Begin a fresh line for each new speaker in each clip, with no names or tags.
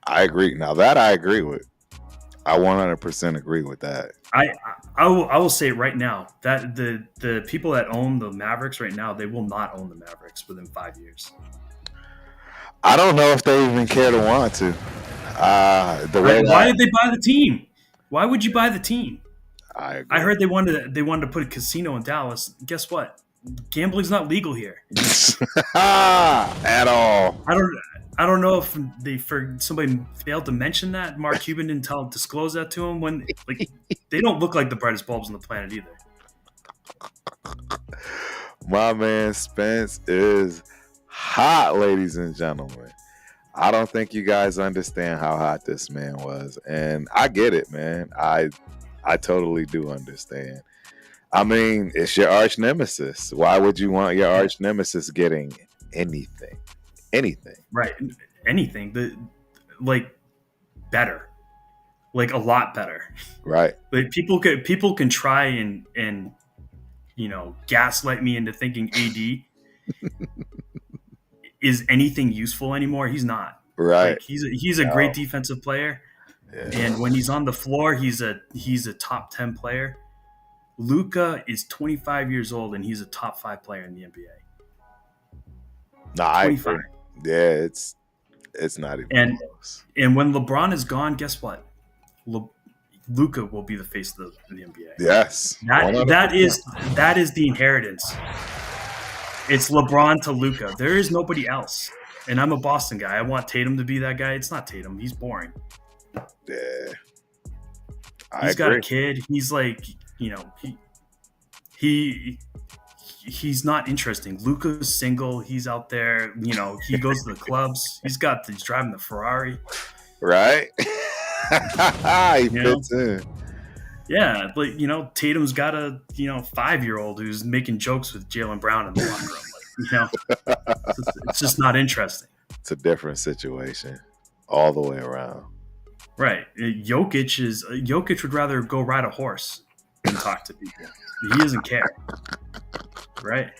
I agree. Now that I agree with. I 100% agree with that.
I will say it right now that the people that own the Mavericks right now, they will not own the Mavericks within 5 years.
I don't know if they even care to want to.
Why did they buy the team? Why would you buy the team?
I
heard they wanted to put a casino in Dallas. Guess what? Gambling's not legal here
at all.
I don't know if somebody failed to mention that. Mark Cuban didn't disclose that to him when they don't look like the brightest bulbs on the planet either.
My man Spence is hot, ladies and gentlemen. I don't think you guys understand how hot this man was, and I get it, man. I totally do understand. I mean, it's your arch nemesis. Why would you want your arch nemesis getting anything? Anything.
Right. Anything. Better. Like a lot better.
Right.
Like people can try and gaslight me into thinking AD is anything useful anymore. He's not.
Right.
Like he's a great defensive player. Yeah. And when he's on the floor, he's a top 10 player. Luka is 25 years old and he's a top 5 player in the NBA.
No, I agree. Yeah, it's not even close.
And when LeBron is gone, guess what? Luka will be the face of the NBA.
Yes.
That is the inheritance. It's LeBron to Luka. There is nobody else. And I'm a Boston guy. I want Tatum to be that guy. It's not Tatum. He's boring.
Yeah.
He's got a kid. He's like, he's not interesting. Luka's single. He's out there. He goes to the clubs. He's driving the Ferrari.
Right. He fits in.
Yeah, but Tatum's got a 5-year-old who's making jokes with Jaylen Brown in the locker room. It's just not interesting.
It's a different situation all the way around.
Right. Jokic would rather go ride a horse than talk to people. He doesn't care. Right.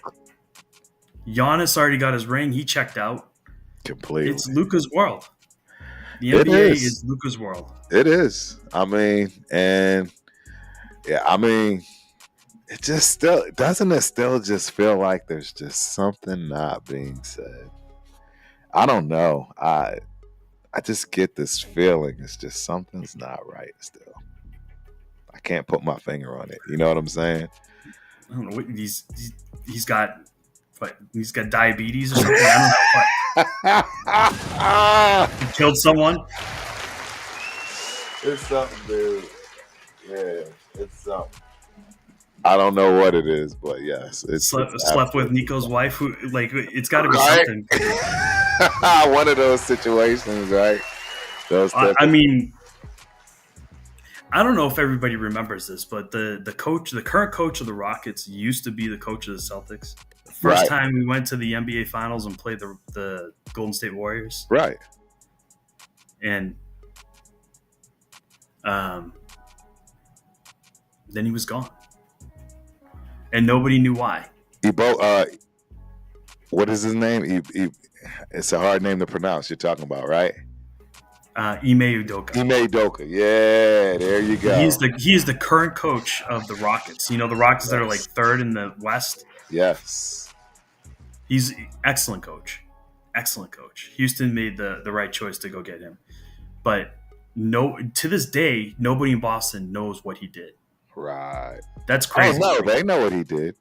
Giannis already got his ring. He checked out.
Completely.
It's Luka's world. The NBA is Luka's world.
It is. I mean, it just still doesn't it still just feel like there's just something not being said. I don't know. I just get this feeling it's just something's not right still. I can't put my finger on it. You know what I'm saying?
I don't know what he's got diabetes or something. I don't know what. He killed someone.
It's something, dude. Yeah, it's something. I don't know what it is, but yes, it's
slept with Nico's wife. Who it's got to be something.
One of those situations, right?
I mean, I don't know if everybody remembers this, but the current coach of the Rockets used to be the coach of the Celtics. The first time we went to the NBA Finals and played the Golden State Warriors.
Right.
And then he was gone. And nobody knew why.
What is his name? It's a hard name to pronounce. You're talking about, right?
Ime Udoka.
Ime Udoka. Yeah, there you go.
He is the current coach of the Rockets. The Rockets that are like third in the West.
Yes.
He's excellent coach. Excellent coach. Houston made the right choice to go get him. But to this day, nobody in Boston knows what he did.
Right.
That's crazy.
Oh, no, they know what he did.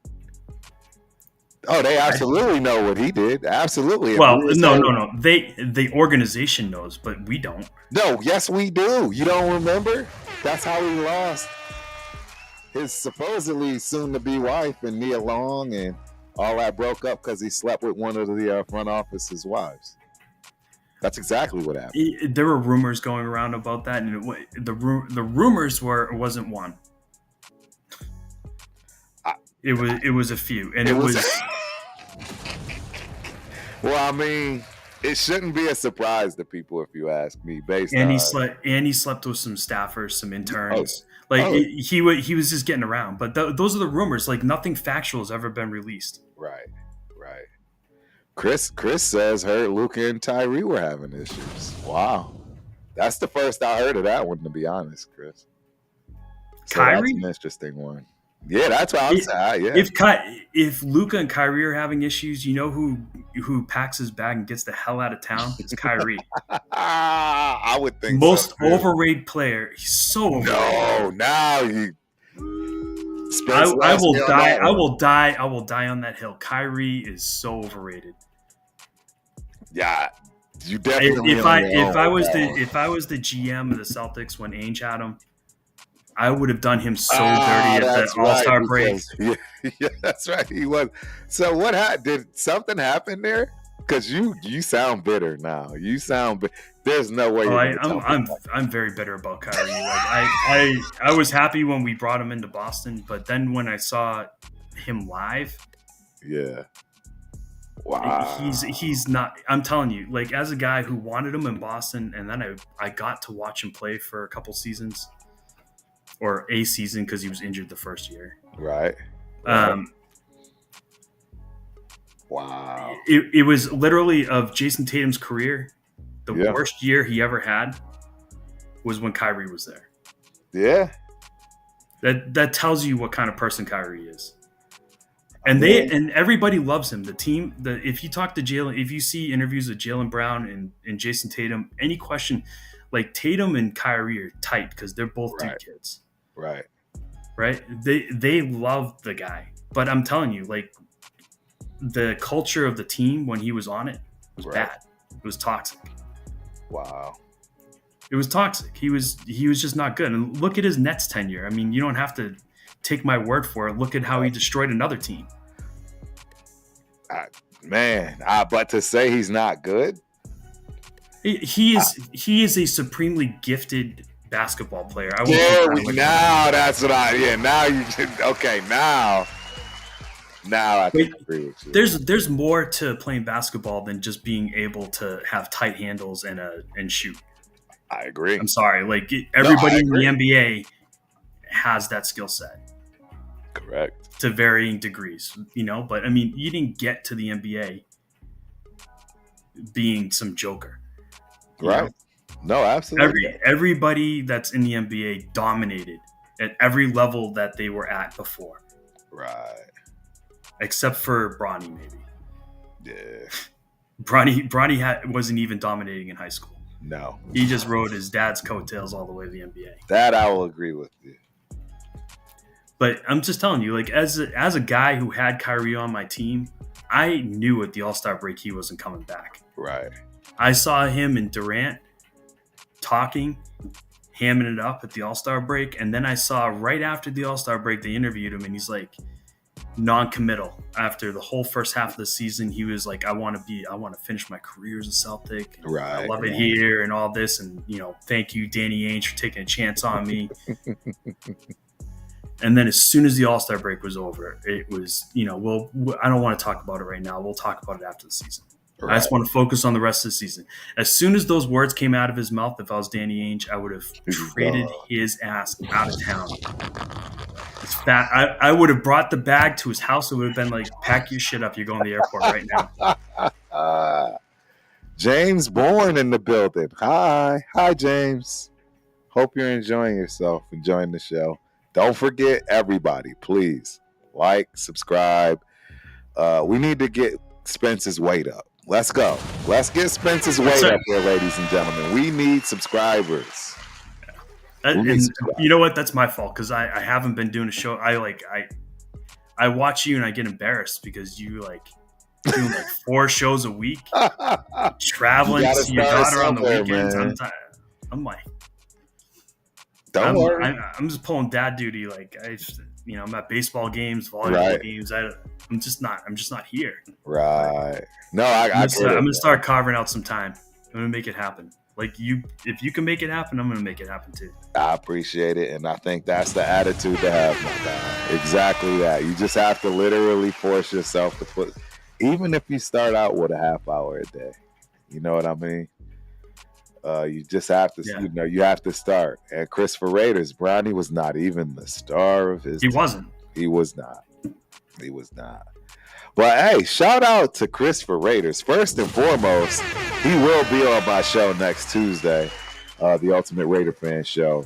Oh, they absolutely know what he did. Absolutely.
Well, no. The organization knows, but we don't.
No, yes, we do. You don't remember? That's how he lost his supposedly soon-to-be wife and Nia Long, and all that broke up because he slept with one of the front office's wives. That's exactly what happened.
There were rumors going around about that, and the rumors were it wasn't one. It was a few, and it was.
Well, I mean, it shouldn't be a surprise to people if you ask me.
He slept with some staffers, some interns. He was just getting around. But those are the rumors. Like nothing factual has ever been released.
Right. Chris says Luka and Tyree were having issues. Wow. That's the first I heard of that one, to be honest, Chris. So
Kyrie?
That's an interesting one. Yeah, that's what I'm saying. Yeah.
If Luka and Kyrie are having issues, you know who packs his bag and gets the hell out of town? It's Kyrie.
I would think
most
so,
overrated player. He's so overrated.
No, now you.
I will die. I will die. I will die on that hill. Kyrie is so overrated.
Yeah, you definitely.
If I was the GM of the Celtics when Ainge had him, I would have done him so dirty at the All-Star break.
Yeah, that's right. He was. So what happened? Did something happen there? Because you sound bitter now. You sound. There's no way.
I'm very bitter about Kyrie. Like I was happy when we brought him into Boston, but then when I saw him live,
yeah. Wow.
He's not. I'm telling you, like as a guy who wanted him in Boston, and then I got to watch him play for a couple seasons. Or a season because he was injured the first year.
Right. Wow.
It was literally of Jason Tatum's career, the worst year he ever had was when Kyrie was there.
Yeah.
That tells you what kind of person Kyrie is. And and everybody loves him. The team, if you talk to Jalen, if you see interviews with Jaylen Brown and Jason Tatum, any question, like Tatum and Kyrie are tight because they're both Duke kids.
Right.
They love the guy, but I'm telling you, like the culture of the team when he was on it was bad. It was toxic.
Wow.
It was toxic. He was just not good. And look at his Nets tenure. I mean, you don't have to take my word for it. Look at how he destroyed another team.
But to say he's not good,
he is a supremely gifted basketball player.
Now that's what now you okay, now I can agree with you.
There's more to playing basketball than just being able to have tight handles and shoot.
I agree.
I'm sorry, like everybody in the NBA has that skill set.
Correct.
To varying degrees, but I mean, you didn't get to the NBA being some joker.
Right. No, absolutely.
Everybody that's in the NBA dominated at every level that they were at before.
Right.
Except for Bronny, maybe.
Yeah.
Bronny wasn't even dominating in high school.
No.
He just rode his dad's coattails all the way to the NBA.
That I will agree with you.
But I'm just telling you, like as a guy who had Kyrie on my team, I knew at the All-Star break he wasn't coming back.
Right.
I saw him and Durant talking, hamming it up at the All-Star break, and then I saw right after the All-Star break they interviewed him, and he's like non-committal. After the whole first half of the season, he was like, I want to finish my career as a Celtic.
Right.
I love it here and all this, and thank you, Danny Ainge, for taking a chance on me. And then as soon as the All-Star break was over, it was, I don't want to talk about it right now. We'll talk about it after the season. Right. I just want to focus on the rest of the season. As soon as those words came out of his mouth, if I was Danny Ainge, I would have traded his ass out of town. It's fat. I would have brought the bag to his house. It would have been like, pack your shit up. You're going to the airport right now.
James Bourne in the building. Hi, James. Hope you're enjoying yourself, enjoying the show. Don't forget, everybody, please like, subscribe. We need to get Spence's weight up. Let's go. Let's get Spence's weight up here, ladies and gentlemen. We need subscribers.
You know what? That's my fault because I haven't been doing a show. I watch you and I get embarrassed because you doing 4 shows a week, traveling to see your daughter on the weekends. I'm like,
don't worry.
I'm just pulling dad duty. I'm at baseball games, volleyball games. I'm just not here.
Right. No, I'm
gonna start carving out some time. I'm gonna make it happen. If you can make it happen, I'm gonna make it happen too.
I appreciate it, and I think that's the attitude to have, my guy. Exactly that. You just have to literally force yourself to put, even if you start out with a half hour a day. You know what I mean? You just have to, you have to start. And Christopher Raiders, Bronny was not even the star of his team. He was not. But hey, shout out to Christopher Raiders. First and foremost, he will be on my show next Tuesday. the Ultimate Raider Fan Show.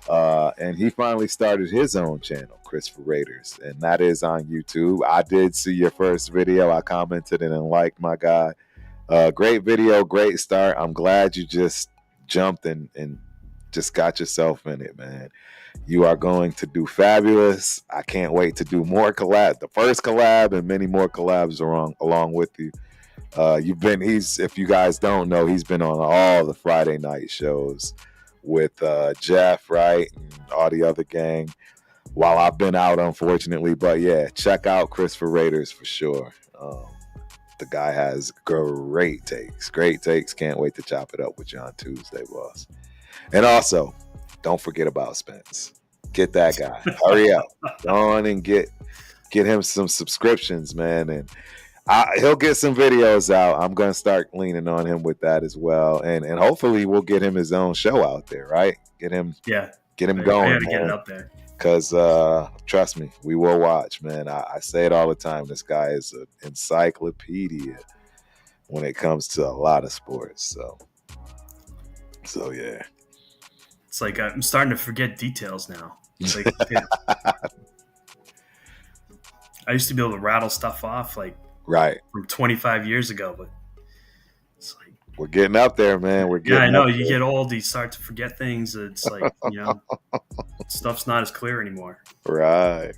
And he finally started his own channel, Christopher Raiders, and that is on YouTube. I did see your first video. I commented and liked, my guy. Great video, great start. I'm glad you just jumped and just got yourself in it, man. You are going to do fabulous. I can't wait to do more collabs. The first collab and many more collabs along with you. If you guys don't know, he's been on all the Friday night shows with Jeff, right, and all the other gang while I've been out, unfortunately. But yeah, check out Christopher Raiders for sure. The guy has great takes. Can't wait to chop it up with you on Tuesday, boss. And also, don't forget about Spence. Get that guy. Hurry up. Go on and get him some subscriptions, man. And he'll get some videos out. I'm going to start leaning on him with that as well. And hopefully we'll get him his own show out there, right? Get him going.
I got to get it up there.
Because trust me, we will watch, man. I say it all the time. This guy is an encyclopedia when it comes to a lot of sports. So yeah.
It's like I'm starting to forget details now. Like, I used to be able to rattle stuff off
right
from 25 years ago, but it's like
we're getting up there, man.
I know you get old, you start to forget things. It's like stuff's not as clear anymore.
Right.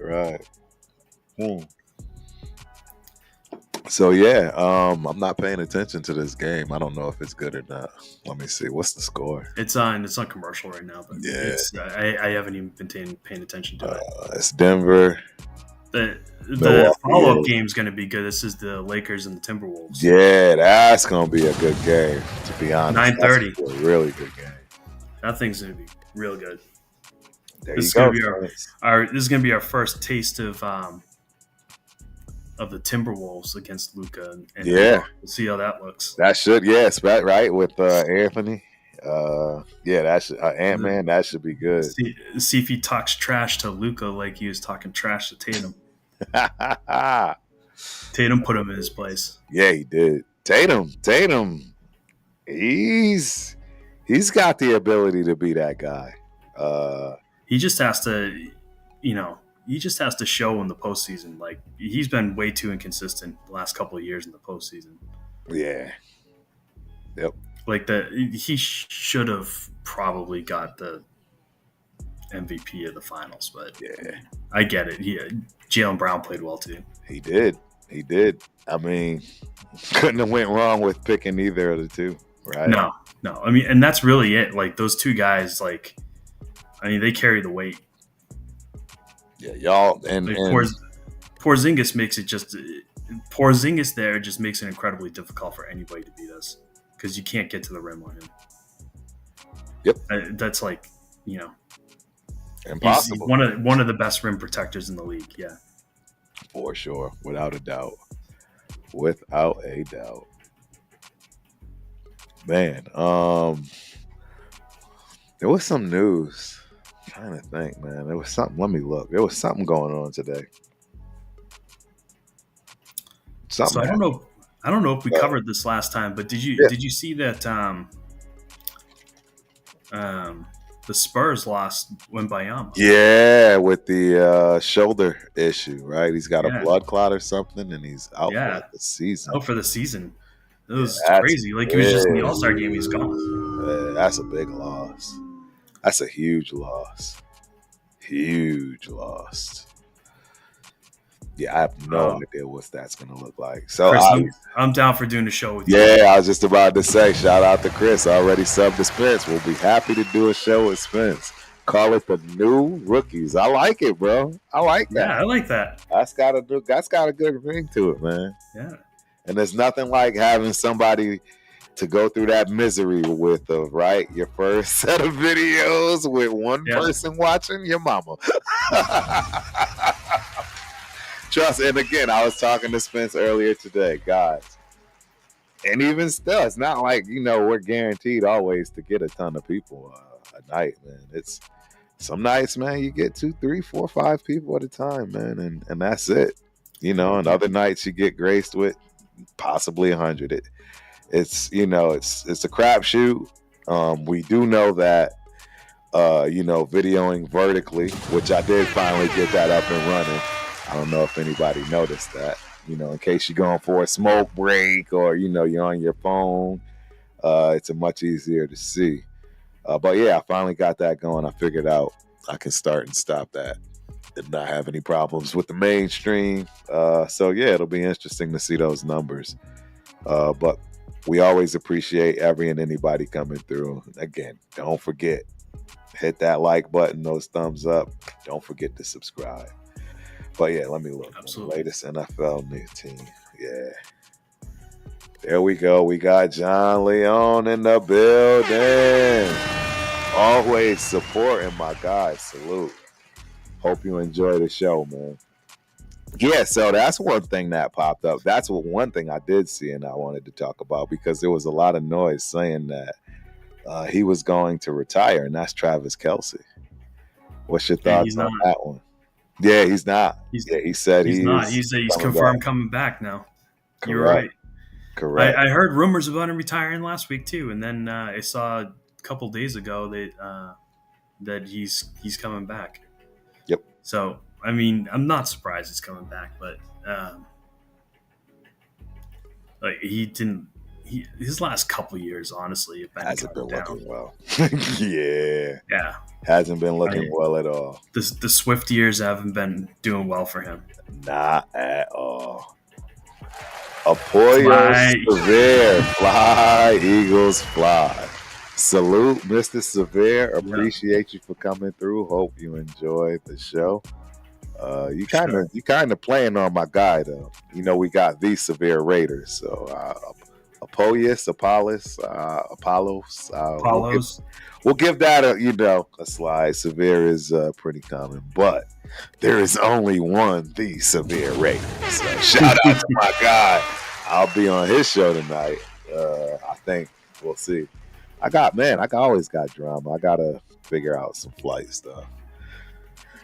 So yeah, I'm not paying attention to this game. I don't know if it's good or not. Let me see. What's the score?
It's on commercial right now, but
yeah,
I haven't even been paying attention to it.
It's Denver.
The follow-up game is going to be good. This is the Lakers and the Timberwolves.
Yeah, that's going to be a good game, to be honest.
9:30.
That's a really good game.
That thing's going to be real good.
This is going
to be our first taste of the Timberwolves against Luka. And
yeah.
We'll see how that looks.
That should, yes, right, with Anthony. That should Ant-Man. That should be good.
See if he talks trash to Luka like he was talking trash to Tatum. Tatum put him in his place.
Yeah, he did. Tatum. He's got the ability to be that guy.
He just has to, show in the postseason. Like, he's been way too inconsistent the last couple of years in the postseason.
Yeah. Yep.
Like he should have probably got the MVP of the finals, but
yeah,
I get it. Jaylen Brown played well too.
He did. I mean, couldn't have went wrong with picking either of the two, right?
No. I mean, and that's really it. Like, those two guys, they carry the weight.
Yeah, y'all and
Porzingis makes it Porzingis there just makes it incredibly difficult for anybody to beat us. Because you can't get to the rim on him.
Yep.
That's
impossible.
He's one of the best rim protectors in the league. Yeah.
For sure. Without a doubt. Man, there was some news. I'm trying to think, man. There was something. Let me look. There was something going on today.
So I don't know if we covered this last time, but did you see that the Spurs lost Wembanyama?
Yeah, with the shoulder issue, right? He's got a blood clot or something, and he's out for the season.
Out for the season. It was crazy. Like, he was just in the All-Star game. He's gone.
That's a big loss. That's a huge loss. Yeah, I have no idea what that's going to look like. So
Chris, I'm down for doing the show with you.
Yeah, I was just about to say, shout out to Chris. Already subbed to Spence. We'll be happy to do a show with Spence. Call it the new rookies. I like it, bro. I like that.
Yeah, I like that.
That's got a good ring to it, man.
Yeah.
And there's nothing like having somebody to go through that misery with, right? Your first set of videos with one person watching, your mama. Trust, and again, I was talking to Spence earlier today, guys. And even still, it's not like, we're guaranteed always to get a ton of people a night, man. It's some nights, man, you get 2, 3, 4, 5 people at a time, man, and that's it. And other nights you get graced with possibly 100. It's a crapshoot, We do know that, videoing vertically, which I did finally get that up and running. I don't know if anybody noticed that. In case you're going for a smoke break or, you're on your phone, it's a much easier to see. But yeah, I finally got that going. I figured out I can start and stop that and not have any problems with the mainstream. So yeah, it'll be interesting to see those numbers. But we always appreciate every and anybody coming through. Again, don't forget, hit that like button, those thumbs up. Don't forget to subscribe. But yeah, let me look.
Absolutely.
Latest NFL new team. Yeah. There we go. We got John Leone in the building. Always supporting my guys. Salute. Hope you enjoy the show, man. Yeah, so that's one thing that popped up. That's one thing I did see and I wanted to talk about, because there was a lot of noise saying that he was going to retire, and that's Travis Kelce. What's your thoughts on that one? Yeah, he's not. He said
he's not. He's confirmed coming back now. Correct. You're right.
Correct.
I heard rumors about him retiring last week too, and then I saw a couple days ago that he's coming back.
Yep.
So I mean, I'm not surprised he's coming back, but he didn't. His last couple of years, honestly,
hasn't been looking well.
Yeah.
Hasn't been looking well at all.
The Swift years haven't been doing well for him.
Not at all. Apoyo Severe, fly, Eagles, fly. Salute, Mr. Severe. Appreciate you for coming through. Hope you enjoyed the show. You kind of playing on my guy though. We got the Severe Raiders, so Apollos. We'll give that a slide. Severe is pretty common, but there is only one, the Severe Raiders. So shout out to my guy. I'll be on his show tonight. I think we'll see. I always got drama. I gotta figure out some flight stuff.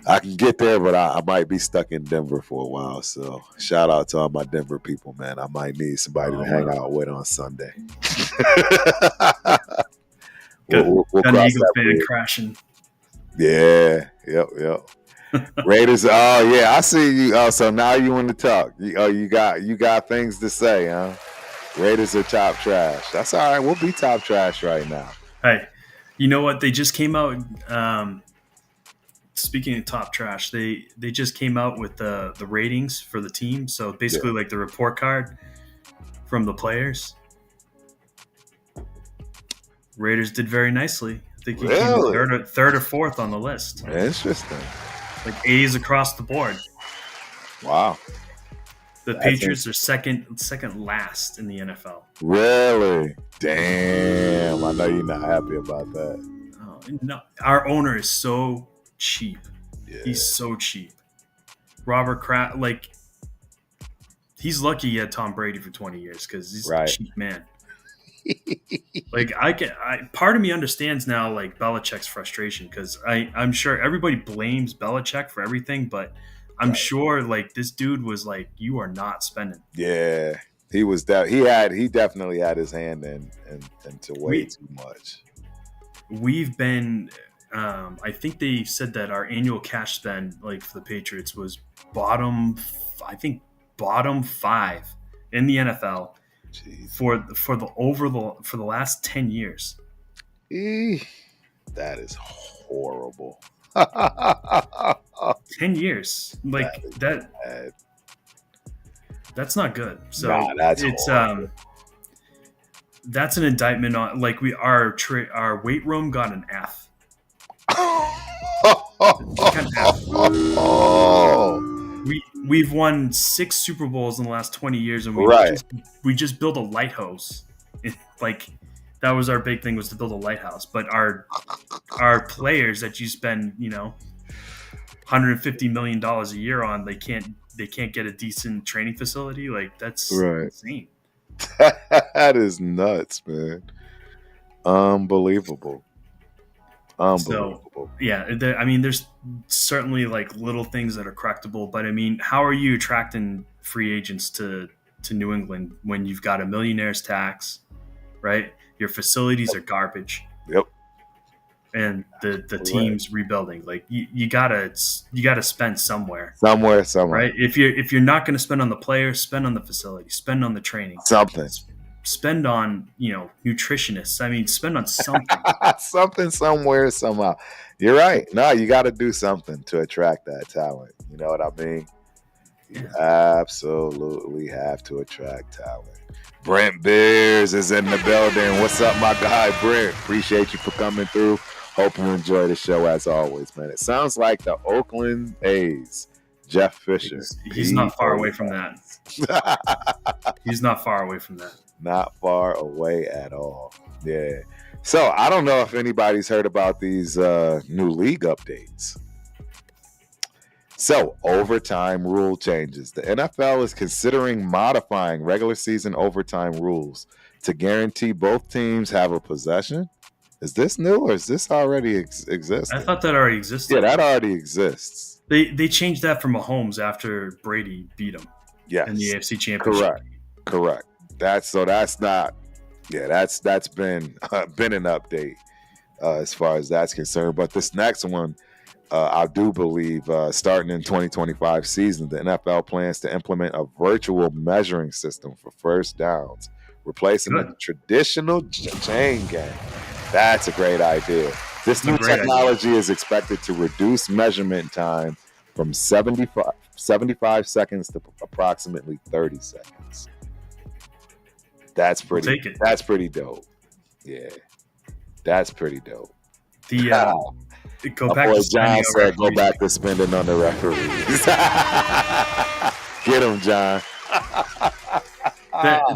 I can get there, but I might be stuck in Denver for a while. So shout out to all my Denver people, man. I might need somebody to hang out with on Sunday.
we'll got an Eagles fan crashing.
Yeah. Yep. Raiders. Oh yeah, I see you. Oh, so now you want to talk? You got things to say, huh? Raiders are top trash. That's all right. We'll be top trash right now.
Hey, you know what? They just came out. Speaking of top trash, they just came out with the ratings for the team. So basically, like the report card from the players. Raiders did very nicely. I think he came third or fourth on the list.
Interesting.
Like A's across the board.
Wow.
The Patriots are second last in the NFL.
Really? Damn. I know you're not happy about that.
Oh, no. Our owner is so cheap.
Yeah.
He's so cheap. Robert Kraft, he's lucky he had Tom Brady for 20 years because he's a cheap man. Part of me understands now, Belichick's frustration, because I'm sure everybody blames Belichick for everything, but I'm sure this dude was you are not spending.
Yeah, he was. He definitely had his hand into way too much.
We've been. I think they said that our annual cash spend, for the Patriots, was bottom 5 in the NFL.
Jeez.
For the last 10 years.
That is horrible.
10 years. That's not good. So
that's horrible.
That's an indictment on our weight room got an F. We've won 6 Super Bowls in the last 20 years, and we just built a lighthouse. That was our big thing, was to build a lighthouse. But our players that you spend $150 million a year on, they can't get a decent training facility. That's insane.
That is nuts, man. Unbelievable.
So, yeah, there's certainly little things that are correctable, but how are you attracting free agents to New England when you've got a millionaire's tax, right? Your facilities are garbage.
Yep.
And the team's rebuilding. Like you gotta spend somewhere.
Somewhere.
Right? If you're not gonna spend on the players, spend on the facility, spend on the training.
Something.
Spend on, nutritionists. I mean, spend on something.
Something, somewhere, somehow. You're right. No, you got to do something to attract that talent. You know what I mean? You absolutely have to attract talent. Brent Beers is in the building. What's up, my guy, Brent? Appreciate you for coming through. Hope you enjoy the show as always, man. It sounds like the Oakland A's, Jeff Fisher.
He's not far away from that. He's not far away from that.
Not far away at all. Yeah. So I don't know if anybody's heard about these new league updates. So overtime rule changes. The NFL is considering modifying regular season overtime rules to guarantee both teams have a possession. Is this new or is this already exist?
I thought that already existed.
Yeah, that already exists.
They changed that for Mahomes after Brady beat him.
Yes.
In the AFC Championship.
Correct. That's not. Yeah, that's been an update as far as that's concerned. But this next one, I do believe, starting in 2025 season, the NFL plans to implement a virtual measuring system for first downs, replacing the traditional chain game. That's a great idea. This new technology is expected to reduce measurement time from 75 seconds to approximately 30 seconds. That's pretty dope. Yeah. That's pretty dope.
Go back to
John said go back to spending on the referees. Get him, John.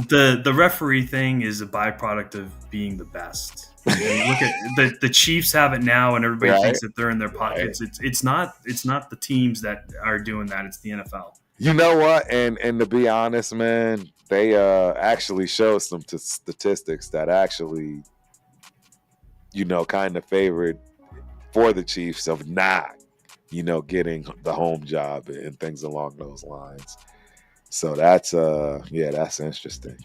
The referee thing is a byproduct of being the best. Look at the Chiefs have it now, and everybody thinks that they're in their pockets. Right. It's not the teams that are doing that. It's the NFL.
You know what? And to be honest, man, they actually showed some statistics that actually, kind of favored for the Chiefs of not, getting the home job and things along those lines. So that's interesting.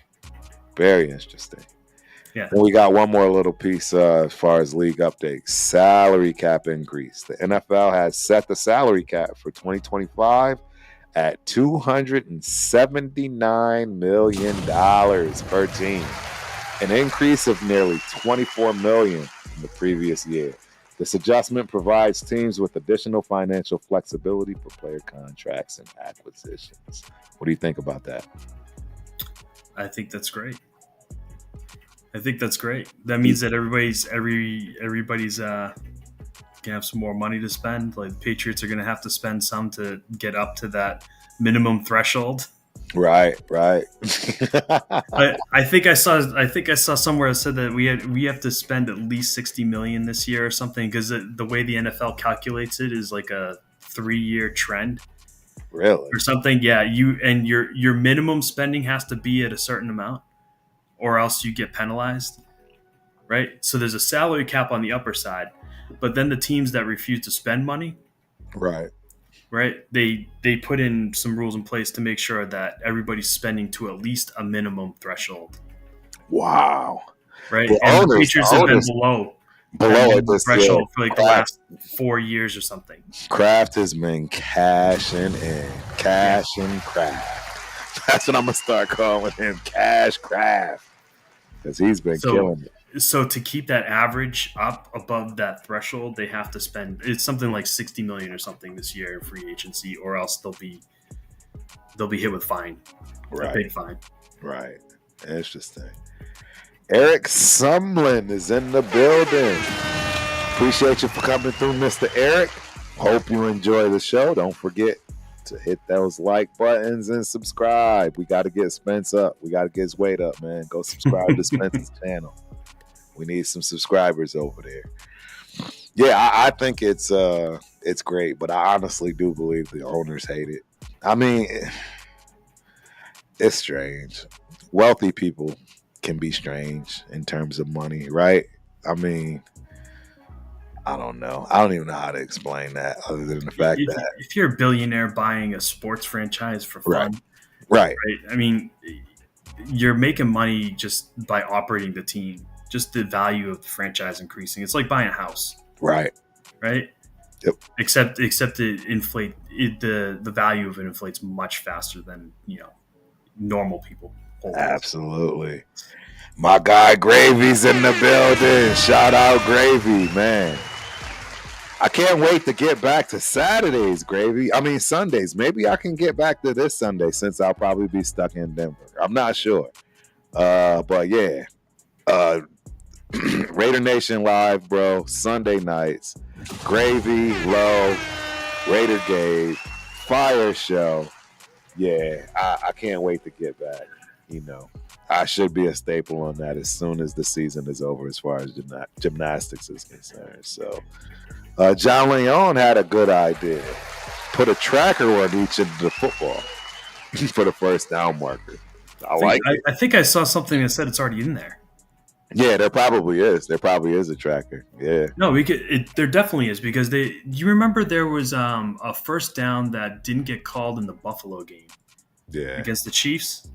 Very interesting.
Yeah.
And we got one more little piece as far as league updates. Salary cap increase. The NFL has set the salary cap for 2025 at $279 million per team, an increase of nearly $24 million from the previous year. This adjustment provides teams with additional financial flexibility for player contracts and acquisitions. What do you think about that?
I think that's great. That means that everybody's gonna have some more money to spend. Like the Patriots are gonna have to spend some to get up to that minimum threshold.
Right.
I think I saw somewhere that said that we have to spend at least $60 million this year or something, because the way the NFL calculates it is like a 3-year trend.
Really?
Or something. Yeah. Your minimum spending has to be at a certain amount, or else you get penalized. Right. So there's a salary cap on the upper side, but then the teams that refuse to spend money.
Right.
They put in some rules in place to make sure that everybody's spending to at least a minimum threshold.
Wow.
Right. The Patriots have been below the threshold for like the last 4 years or something.
Kraft has been cashing Kraft. That's what I'm gonna start calling him, Cash Kraft, because he's been killing it.
So to keep that average up above that threshold, they have to spend something like $60 million or something this year in free agency, or else they'll be hit with fine, a big fine.
Right. Interesting. Eric Sumlin is in the building. Appreciate you for coming through, Mr. Eric. Hope you enjoy the show. Don't forget to hit those like buttons and subscribe. We got to get Spence up. We got to get his weight up, man. Go subscribe to Spence's channel. We need some subscribers over there. Yeah, I think it's great, but I honestly do believe the owners hate it. I mean, it's strange. Wealthy people can be strange in terms of money, right? I mean, I don't know. I don't even know how to explain that other than the fact that
if you're a billionaire buying a sports franchise for fun,
right?
I mean, you're making money just by operating the team. just the value of the franchise increasing. It's like buying a house,
Right.
Yep. Except the value of it inflates much faster than normal people.
Absolutely. My guy Gravy's in the building. Shout out Gravy, man. I can't wait to get back to Saturdays, Gravy. I mean, Sundays. Maybe I can get back to this Sunday since I'll probably be stuck in Denver. I'm not sure. But yeah. Raider Nation Live, bro. Sunday nights. Gravy, Low, Raider Gabe, Fire Show. Yeah, I can't wait to get back. I should be a staple on that as soon as the season is over as far as gymnastics is concerned. So John Leon had a good idea. Put a tracker on each of the football for the first down marker.
I think I saw something that said it's already in there.
Yeah, there probably is. There probably is a tracker. Yeah.
No, there definitely is because you remember there was a first down that didn't get called in the Buffalo game.
Yeah.
Against the Chiefs.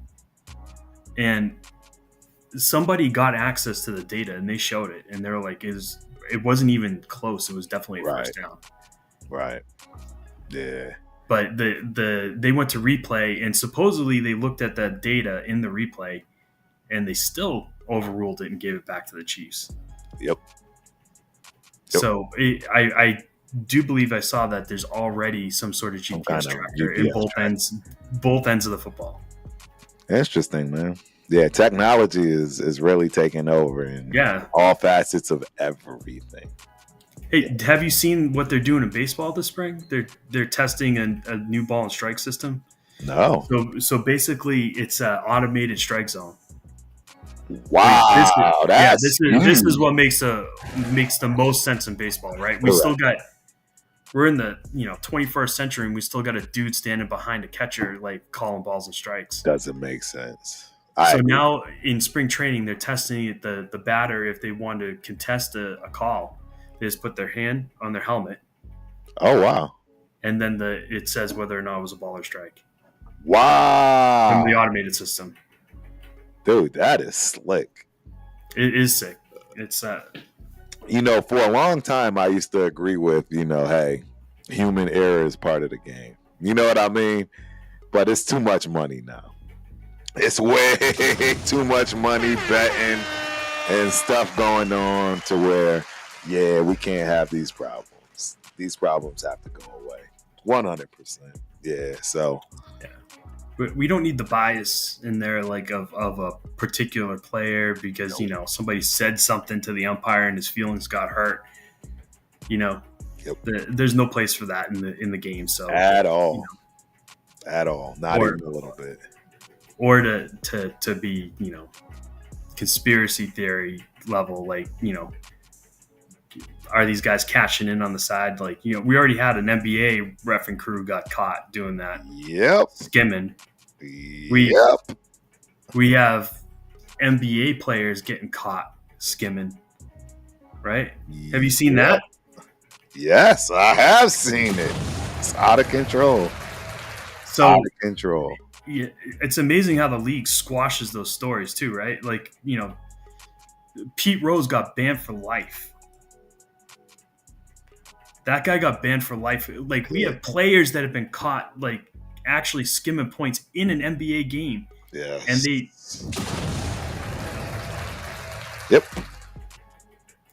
And somebody got access to the data and they showed it and they were like, it wasn't even close. It was definitely a first down.
Right. Yeah.
But they went to replay and supposedly they looked at that data in the replay and they still overruled it and gave it back to the Chiefs.
Yep.
So I do believe I saw that there's already some sort of GPS tracker in both ends of the football.
Interesting, man. Yeah, technology is really taking over in all facets of everything.
Hey, have you seen what they're doing in baseball this spring? They're testing a new ball and strike system.
No.
So basically, it's an automated strike zone.
Wow,
this is what makes the most sense in baseball, right? We're in the 21st century and we still got a dude standing behind a catcher like calling balls and strikes.
Doesn't make sense.
Now in spring training they're testing it, the batter, if they want to contest a call, they just put their hand on their helmet.
Oh wow.
And then it says whether or not it was a ball or strike.
Wow.
From the automated system.
Dude, that is slick.
It is sick. It's
for a long time I used to agree with, hey, human error is part of the game. You know what I mean? But it's too much money now. It's way too much money betting and stuff going on to where, we can't have these problems. These problems have to go away. 100%. Yeah, so.
Yeah. But we don't need the bias in there like of a particular player because, somebody said something to the umpire and his feelings got hurt. There's no place for that in the game. So
at all. At all. Not even a little bit.
Or to be, conspiracy theory level, like, are these guys cashing in on the side? Like, we already had an NBA ref and crew got caught doing that.
Yep.
Skimming. We have NBA players getting caught skimming. Right? Yep. Have you seen that?
Yes, I have seen it. It's out of control. Out of control.
Yeah, it's amazing how the league squashes those stories too, right? Like, Pete Rose got banned for life. That guy got banned for life. Like, we have players that have been caught, like, actually skimming points in an NBA game.
Yeah.
And they...
Yep.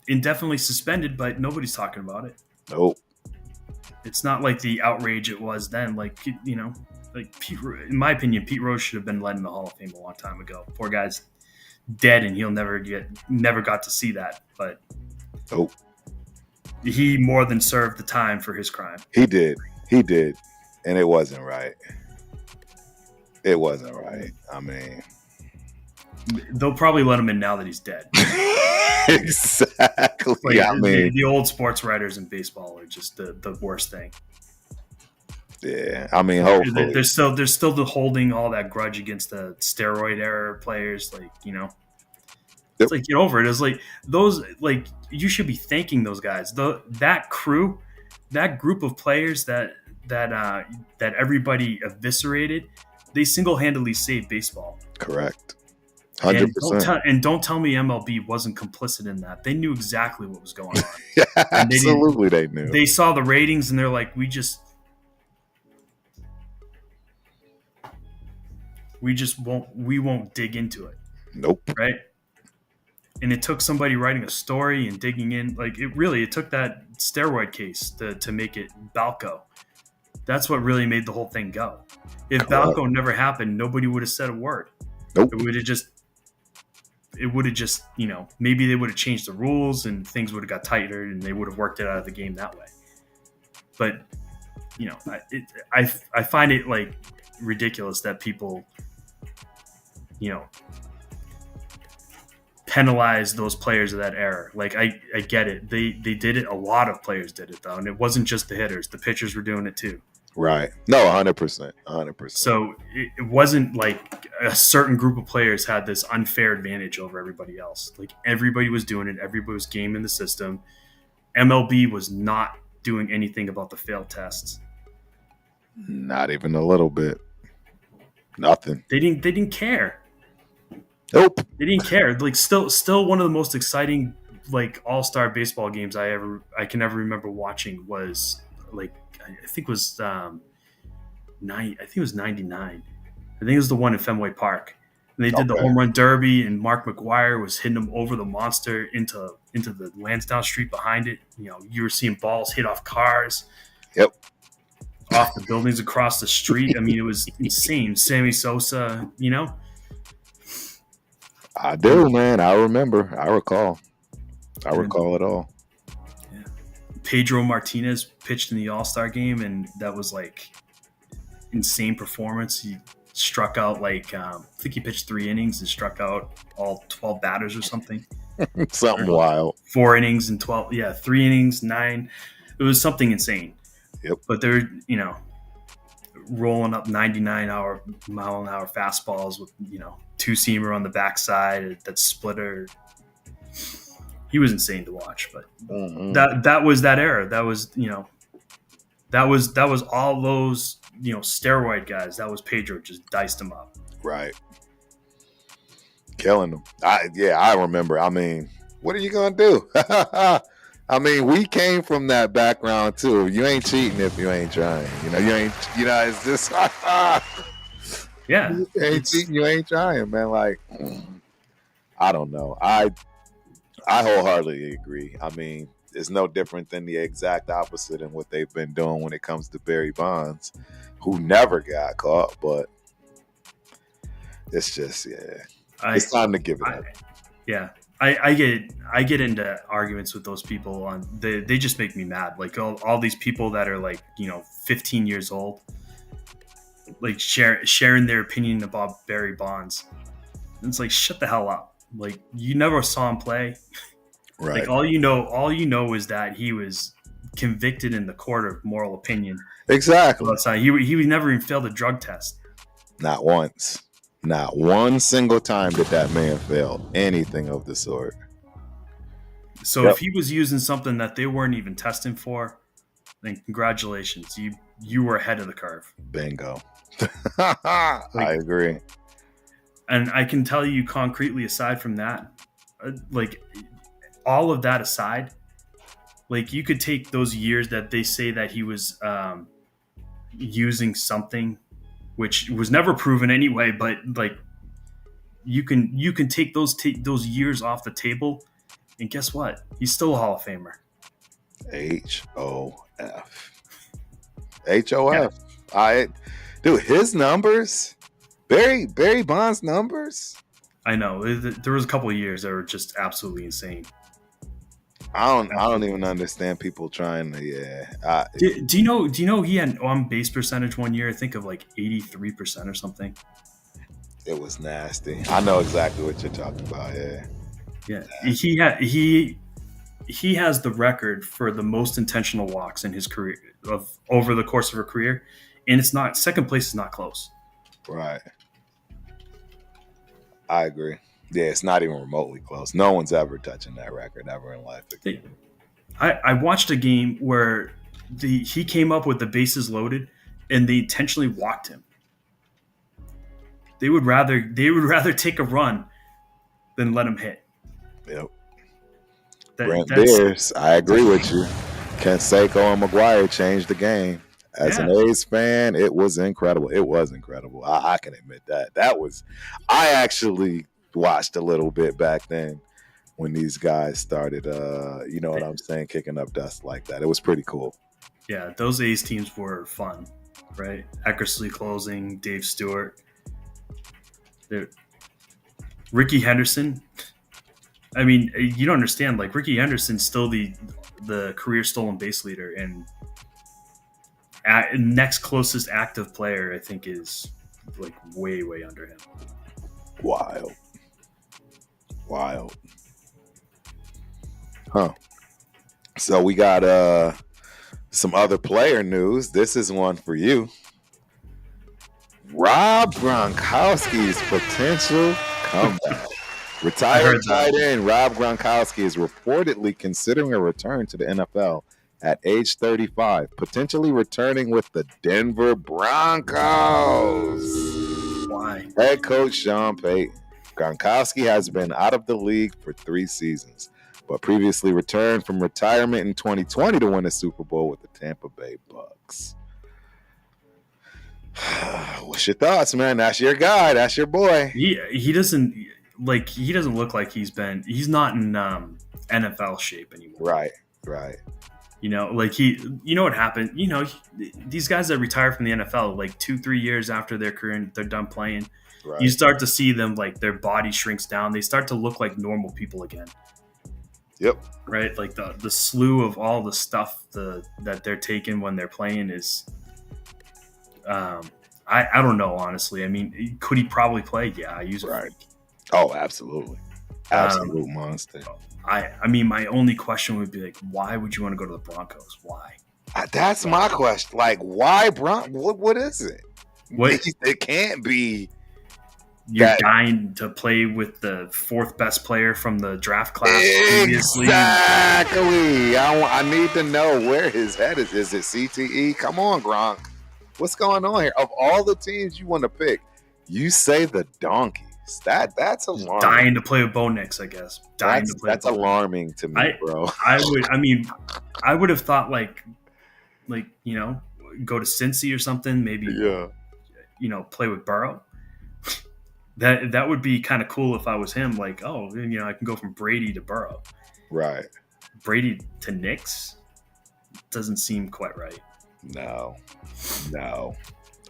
Indefinitely suspended, but nobody's talking about it.
Nope.
It's not like the outrage it was then. Like, like Pete, in my opinion, Pete Rose should have been led in the Hall of Fame a long time ago. Poor guy's dead, and he'll never got to see that. But
nope.
He more than served the time for his crime.
He did, and it wasn't right. It wasn't right. I mean,
they'll probably let him in now that he's dead.
Exactly.
Like, I mean, the old sports writers in baseball are just the worst thing.
Yeah, I mean, hopefully
they're still holding all that grudge against the steroid era players. Like, it's like, get over it. It's like those, like, you should be thanking those guys. That crew, that group of players that everybody eviscerated, they single-handedly saved baseball.
Correct. 100%.
Don't tell me MLB wasn't complicit in that. They knew exactly what was going on.
Yeah, absolutely, they knew.
They saw the ratings and they're like, we won't dig into it.
Nope.
Right? And it took somebody writing a story and digging in. Like, it took that steroid case to make it Balco. That's what really made the whole thing go. If Balco never happened, nobody would have said a word.
Nope.
It would have just, maybe they would have changed the rules and things would have got tighter and they would have worked it out of the game that way. But, I find it like ridiculous that people, penalize those players of that era. Like, I get it. They did it. A lot of players did it, though. And it wasn't just the hitters. The pitchers were doing it too.
Right. No, 100%. 100%.
So it wasn't like a certain group of players had this unfair advantage over everybody else. Like, everybody was doing it. Everybody was gaming the system. MLB was not doing anything about the failed tests.
Not even a little bit. Nothing.
They didn't care.
Nope.
They didn't care. Like, still one of the most exciting, like, all-star baseball games I can ever remember watching was, like, I think it was 99. I think it was the one in Fenway Park. And they did the home run derby, and Mark McGwire was hitting them over the monster into the Lansdowne Street behind it. You were seeing balls hit off cars.
Yep.
Off the buildings across the street. I mean, it was insane. Sammy Sosa,
I do, man. I remember. I recall it all.
Yeah. Pedro Martinez pitched in the All-Star game, and that was like insane performance. He struck out like I think he pitched 3 innings and struck out all 12 batters or something.
Something wild.
4 innings and 12. Yeah, 3 innings, 9. It was something insane.
Yep.
But they're rolling up 99-mile-an-hour fastballs with 2-seamer on the backside, that splitter. He was insane to watch, but that was that era. That was that was all those steroid guys. That was Pedro, just diced them up.
Right. Killing them. I remember. I mean, what are you gonna do? I mean, we came from that background too. You ain't cheating if you ain't trying. It's just
yeah.
You ain't cheating, you ain't trying, man. Like, I don't know. I wholeheartedly agree. I mean, it's no different than the exact opposite in what they've been doing when it comes to Barry Bonds, who never got caught, but it's just it's time to give it up.
Yeah. I get into arguments with those people on they just make me mad. Like all these people that are like 15 years old, like sharing their opinion about Barry Bonds. And it's like, shut the hell up. Like, you never saw him play.
Right.
Like all you know is that he was convicted in the court of moral opinion.
Exactly.
He never even failed a drug test.
Not once. Not one single time did that man fail anything of the sort.
So if he was using something that they weren't even testing for, then congratulations. You were ahead of the curve.
Bingo. I agree.
And I can tell you concretely, aside from that, like all of that aside, like you could take those years that they say that he was using something, which was never proven anyway, but like you can take those years off the table, and guess what? He's still a Hall of Famer.
HOF. Yeah. Dude, his numbers, Barry Bonds' numbers.
I know there was a couple of years that were just absolutely insane.
I don't even understand people trying to. Yeah.
Do you know he had on base percentage one year? I think of like 83% or something.
It was nasty. I know exactly what you're talking about. Yeah.
Yeah. He has the record for the most intentional walks in his career over the course of a career, and it's not second place is not close.
Right. I agree. Yeah, it's not even remotely close. No one's ever touching that record ever in life.
I watched a game where he came up with the bases loaded, and they intentionally walked him. They would rather take a run then let him hit.
Yep. Brent Beers, I agree with you. Canseco and McGuire changed the game. As an A's fan, it was incredible. It was incredible. I can admit that. I actually watched a little bit back then when these guys started, you know what I'm saying, kicking up dust like that. It was pretty cool.
Yeah, those A's teams were fun, right? Eckersley closing, Dave Stewart. Ricky Henderson. I mean, you don't understand. Like, Ricky Henderson's still the career stolen base leader, and next closest active player, I think, is like way under him.
Wild. Huh. So we got some other player news. This is one for you. Rob Gronkowski's potential comeback. Retired tight end Rob Gronkowski is reportedly considering a return to the NFL at age 35, potentially returning with the Denver Broncos.
Why?
Head coach Sean Payton. Gronkowski has been out of the league for 3 seasons, but previously returned from retirement in 2020 to win a Super Bowl with the Tampa Bay Bucks. What's your thoughts, man? That's your guy. That's your boy.
He doesn't look like he's not in NFL shape anymore.
Right.
You know, like you know what happened? You know, these guys that retire from the NFL, like 2-3 years after their career and they're done playing, you start to see them, like, their body shrinks down. They start to look like normal people again.
Yep.
Right? Like the slew of all the stuff that they're taking when they're playing is I don't know, honestly. I mean, could he probably play? Yeah, I use it.
Right. Oh, absolutely. Absolute monster.
I mean, my only question would be, like, why would you want to go to the Broncos? Why?
That's my question. Like, why what is it? It can't be.
You're dying to play with the 4th best player from the draft class previously.
Exactly. I need to know where his head is. Is it CTE? Come on, Gronk. What's going on here? Of all the teams you want to pick, you say the Donkeys. That's alarming.
Dying to play with Bo Nix, I guess.
That's alarming to me, bro.
I would have thought like you know, go to Cincy or something. Maybe you know, play with Burrow. That would be kind of cool if I was him. Like, oh, you know, I can go from Brady to Burrow.
Right.
Brady to Knicks doesn't seem quite right.
No,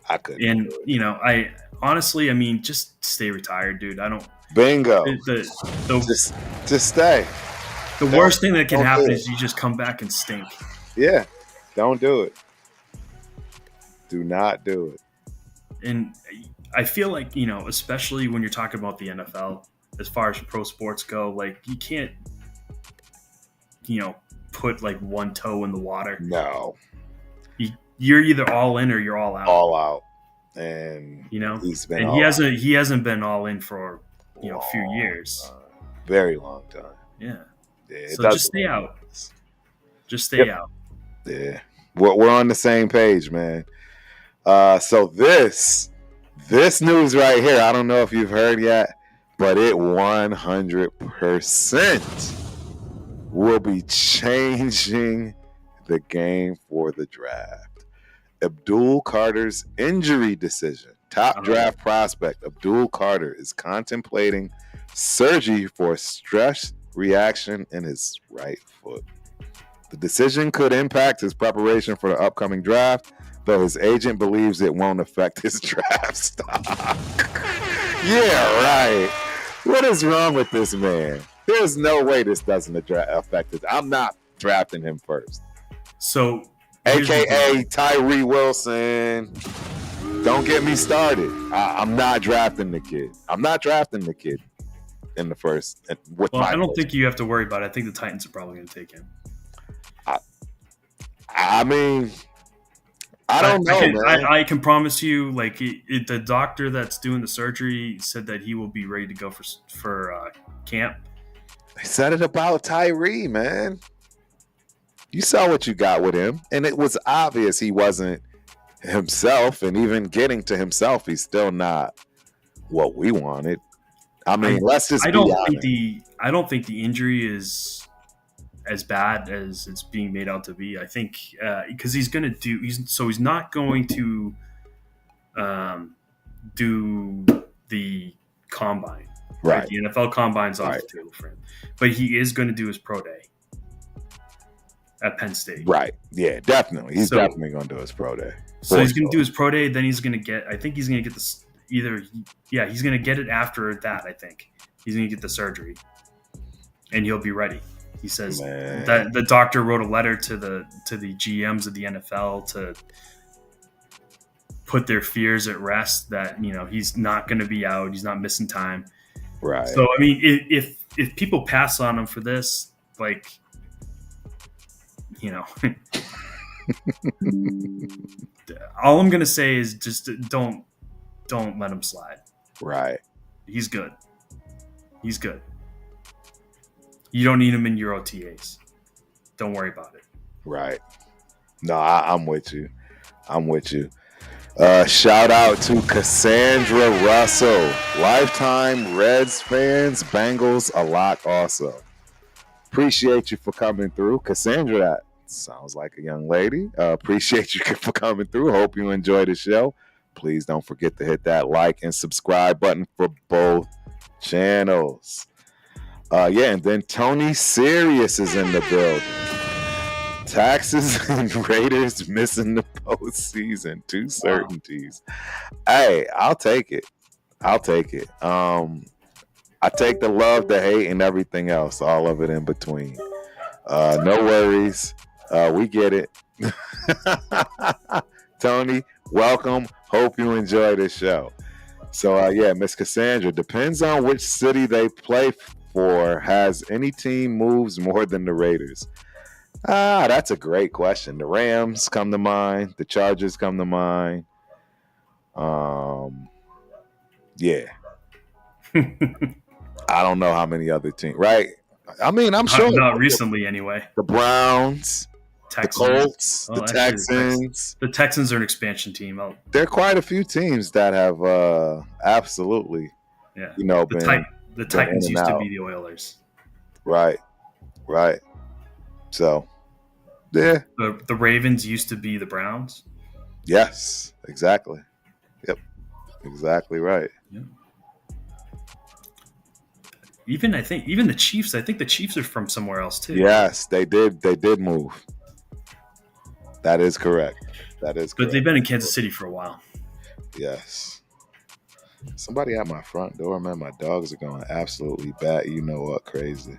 I couldn't.
And you know, I honestly, I mean, just stay retired, dude. I don't.
Bingo. Just stay.
The worst thing that can happen is you just come back and stink.
Yeah, don't do it. Do not do it.
And I feel like, you know, especially when you're talking about the NFL, as far as pro sports go, like, you can't, you know, put like one toe in the water.
No.
You're either all in or you're all out.
All out. And
you know,
he
hasn't been all in for, you know, a few years.
Very long time.
Yeah. So just stay out. Just stay out.
Yeah. We're on the same page, man. So this news right here, I don't know if you've heard yet, but it 100% will be changing the game for the draft. Abdul Carter's injury decision. Top draft prospect Abdul Carter is contemplating surgery for a stress reaction in his right foot. The decision could impact his preparation for the upcoming draft, though his agent believes it won't affect his draft stock. Yeah, right. What is wrong with this man? There's no way this doesn't affect it. I'm not drafting him first.
So,
AKA Tyree Wilson. Don't get me started. I'm not drafting the kid. I'm not drafting the kid in the first.
I don't think you have to worry about it. I think the Titans are probably going to take him.
I mean, I don't know, man.
I can promise you, like, the doctor that's doing the surgery said that he will be ready to go for camp.
They said it about Tyree, man. You saw what you got with him, and it was obvious he wasn't himself, and even getting to himself, he's still not what we wanted. I mean, let's just
I
be
don't
honest.
I don't think the injury is as bad as it's being made out to be. I think because he's not going to do the combine.
Right.
The NFL combine's off the table for him, but he is going to do his pro day at Penn State.
Right. Yeah, definitely. He's definitely going to do his pro day.
So he's going to do his pro day. Then he's going to get. I think he's going to get this either. Yeah, he's going to get it after that. I think he's going to get the surgery, and he'll be ready. He says that the doctor wrote a letter to the GMs of the NFL to put their fears at rest that he's not going to be out. He's not missing time.
Right.
So I mean, if people pass on him for this, like, all I'm gonna say is just don't let him slide.
Right.
He's good. He's good. You don't need him in your OTAs. Don't worry about it.
Right. No, I'm with you. Shout out to Cassandra Russell, lifetime Reds fans, Bengals a lot also. Appreciate you for coming through. Cassandra, that sounds like a young lady. Appreciate you for coming through. Hope you enjoy the show. Please don't forget to hit that like and subscribe button for both channels. And then Tony Sirius is in the building. Texans and Raiders missing the postseason. Two certainties. Hey, I'll take it. I take the love, the hate, and everything else. All of it in between. No worries. We get it. Tony, welcome. Hope you enjoy this show. So, Miss Cassandra, depends on which city they play for. Has any team moves more than the Raiders? That's a great question. The Rams come to mind. The Chargers come to mind. Yeah. I don't know how many other teams, right? I mean, I'm sure.
Not recently, anyway.
The Browns,
Texans.
the Colts, the Texans.
The Texans are an expansion team.
There are quite a few teams that have absolutely,
the Titans used to be the Oilers.
Right. So, yeah.
The Ravens used to be the Browns.
Yes, exactly. Yep, exactly right.
Yeah. Even the Chiefs. I think the Chiefs are from somewhere else too.
Yes, they did. They did move. That is correct. But
they've been in Kansas City for a while.
Yes. Somebody at my front door, man. My dogs are going absolutely bat. You know what? Crazy.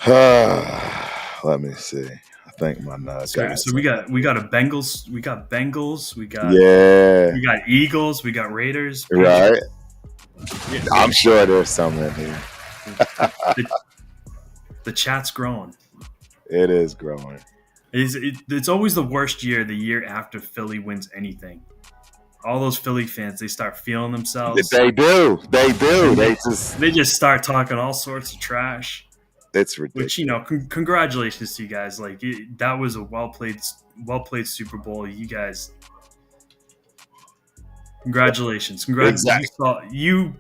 Let me see. I think my guys.
So we got a Bengals. We got Bengals. We got Eagles. We got Raiders.
Right. I'm sure there's some in here.
The chat's growing.
It is growing.
It's always the worst year, the year after Philly wins anything. All those Philly fans, they start feeling themselves.
They do. They
just start talking all sorts of trash.
It's ridiculous.
Which, congratulations to you guys. Like that was a well played Super Bowl. You guys, congratulations.
Exactly.
You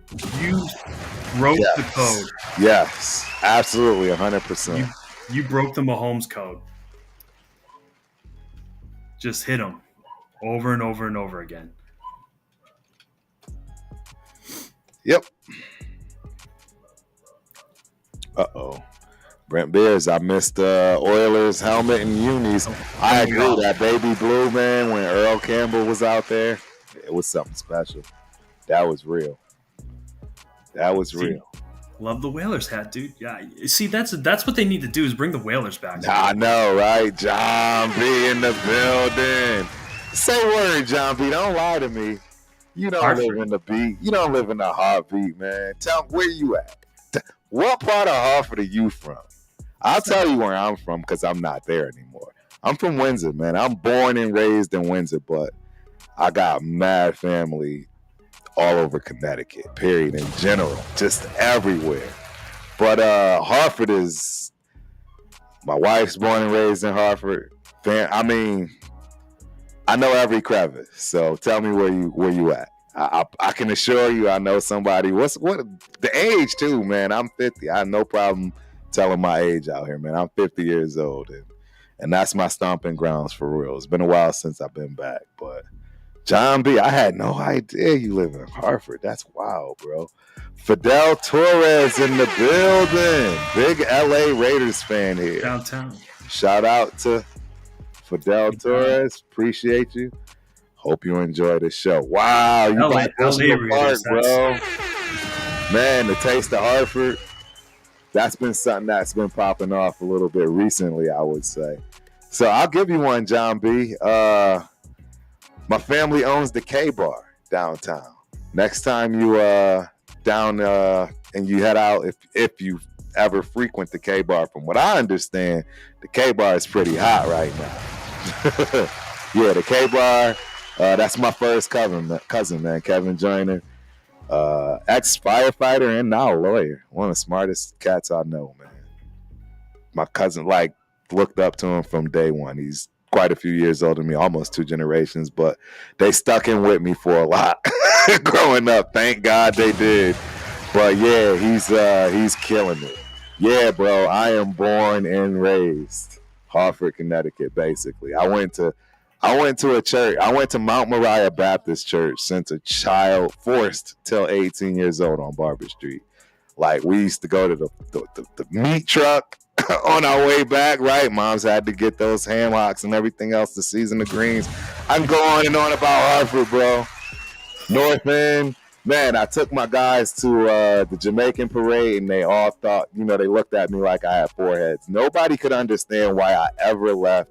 broke the code.
Yes, absolutely, 100%.
You broke the Mahomes code. Just hit him over and over and over again.
Yep. Uh-oh. Brent Beers, I missed Oilers helmet and unis. I agree. That baby blue, man, when Earl Campbell was out there, it was something special. That was real.
Love the Whalers hat, dude. Yeah. See, that's what they need to do is bring the Whalers back.
I know, right? John B in the building. Say word, John B. Don't lie to me. You don't live in the beat. You don't live in the heartbeat, man. Tell me where you at. What part of Hartford are you from? I'll tell you where I'm from because I'm not there anymore. I'm from Windsor, man. I'm born and raised in Windsor, but I got mad family all over Connecticut, period, in general, just everywhere. But Hartford is, my wife's born and raised in Hartford. I mean, I know every crevice. So tell me where you at. I can assure you, I know somebody. What the age too, man? I'm 50. I have no problem telling my age out here, man. I'm 50 years old, and that's my stomping grounds for real. It's been a while since I've been back, but John B, I had no idea you live in Hartford. That's wild, bro. Fidel Torres in the building. Big LA Raiders fan here.
Downtown.
Shout out to Fidel Torres. Appreciate you. Hope you enjoy the show. Wow, you got LA Raiders, bro. Man, the taste of Hartford. That's been something that's been popping off a little bit recently, I would say. So I'll give you one, John B. My family owns the K-Bar downtown. Next time you down and you head out, if you ever frequent the K-Bar, from what I understand, the K-Bar is pretty hot right now. Yeah, the K-Bar, that's my first cousin, man, Kevin Joyner. Ex-firefighter and now a lawyer. One of the smartest cats I know, man. My cousin, looked up to him from day one. He's quite a few years older than me, almost 2 generations, but they stuck in with me for a lot growing up. Thank God they did. But yeah, he's killing it. Yeah, bro, I am born and raised Hartford, Connecticut, basically. I went to a church. I went to Mount Moriah Baptist Church since a child, forced till 18 years old on Barber Street. Like, we used to go to the meat truck on our way back, right? Moms had to get those ham hocks and everything else to season the greens. I can go on and on about Hartford, bro. North End. Man, I took my guys to the Jamaican parade, and they all thought, they looked at me like I had 4 heads. Nobody could understand why I ever left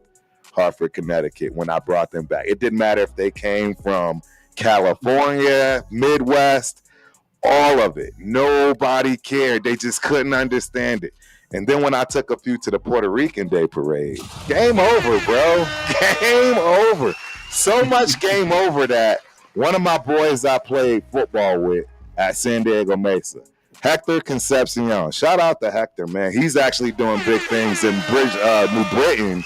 Hartford, Connecticut when I brought them back. It didn't matter if they came from California, Midwest, all of it. Nobody cared. They just couldn't understand it. And then when I took a few to the Puerto Rican Day Parade, game over, bro. Game over. So much game over that one of my boys I played football with at San Diego Mesa, Hector Concepcion. Shout out to Hector, man. He's actually doing big things in New Britain,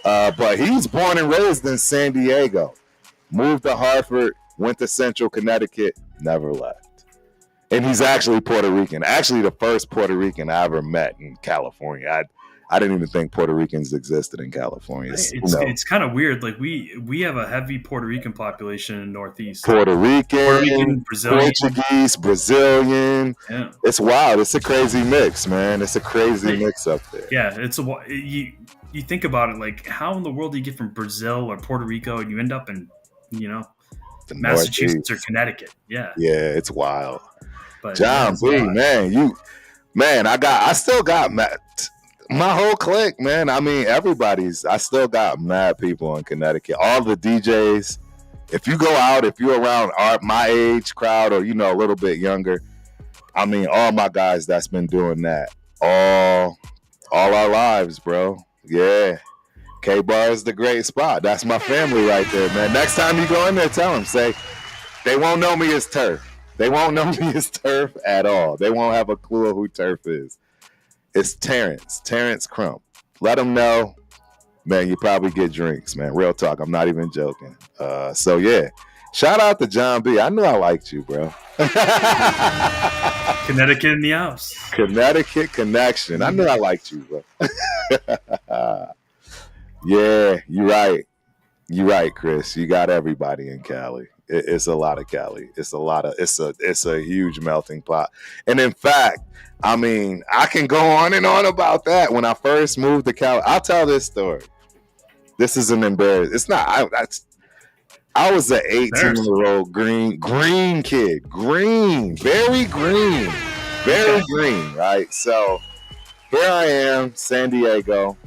but he's born and raised in San Diego. Moved to Hartford, went to Central Connecticut, never left. And he's actually Puerto Rican. Actually, the first Puerto Rican I ever met in California. I didn't even think Puerto Ricans existed in California.
It's kind of weird. Like, we have a heavy Puerto Rican population in the Northeast.
Puerto Rican, Brazilian. Portuguese, Brazilian. Yeah. It's wild. It's a crazy mix, man. It's a crazy mix up there.
Yeah, you think about it, like, how in the world do you get from Brazil or Puerto Rico and you end up in, Massachusetts or Connecticut? Yeah.
Yeah, it's wild. But John B, man, I still got my whole clique, man. I mean, I still got mad people in Connecticut. All the DJs. If you go out, if you're around my age crowd or, a little bit younger, I mean, all my guys that's been doing that all our lives, bro. Yeah. K-Bar is the great spot. That's my family right there, man. Next time you go in there, tell them, say, they won't know me as Turf. They won't know me as Turf at all. They won't have a clue of who Turf is. It's Terrence Crump. Let them know, man, you probably get drinks, man. Real talk. I'm not even joking. So, yeah. Shout out to John B. I knew I liked you, bro.
Connecticut in the house.
Connecticut connection. I knew I liked you, bro. Yeah, you're right. You're right, Chris. You got everybody in Cali. It's a lot of Cali. It's a huge melting pot. And in fact, I mean, I can go on and on about that. When I first moved to Cali, I'll tell this story. This is an embarrassment. It's not. I was an 18-year-old green kid. Very green, right? So here I am, San Diego,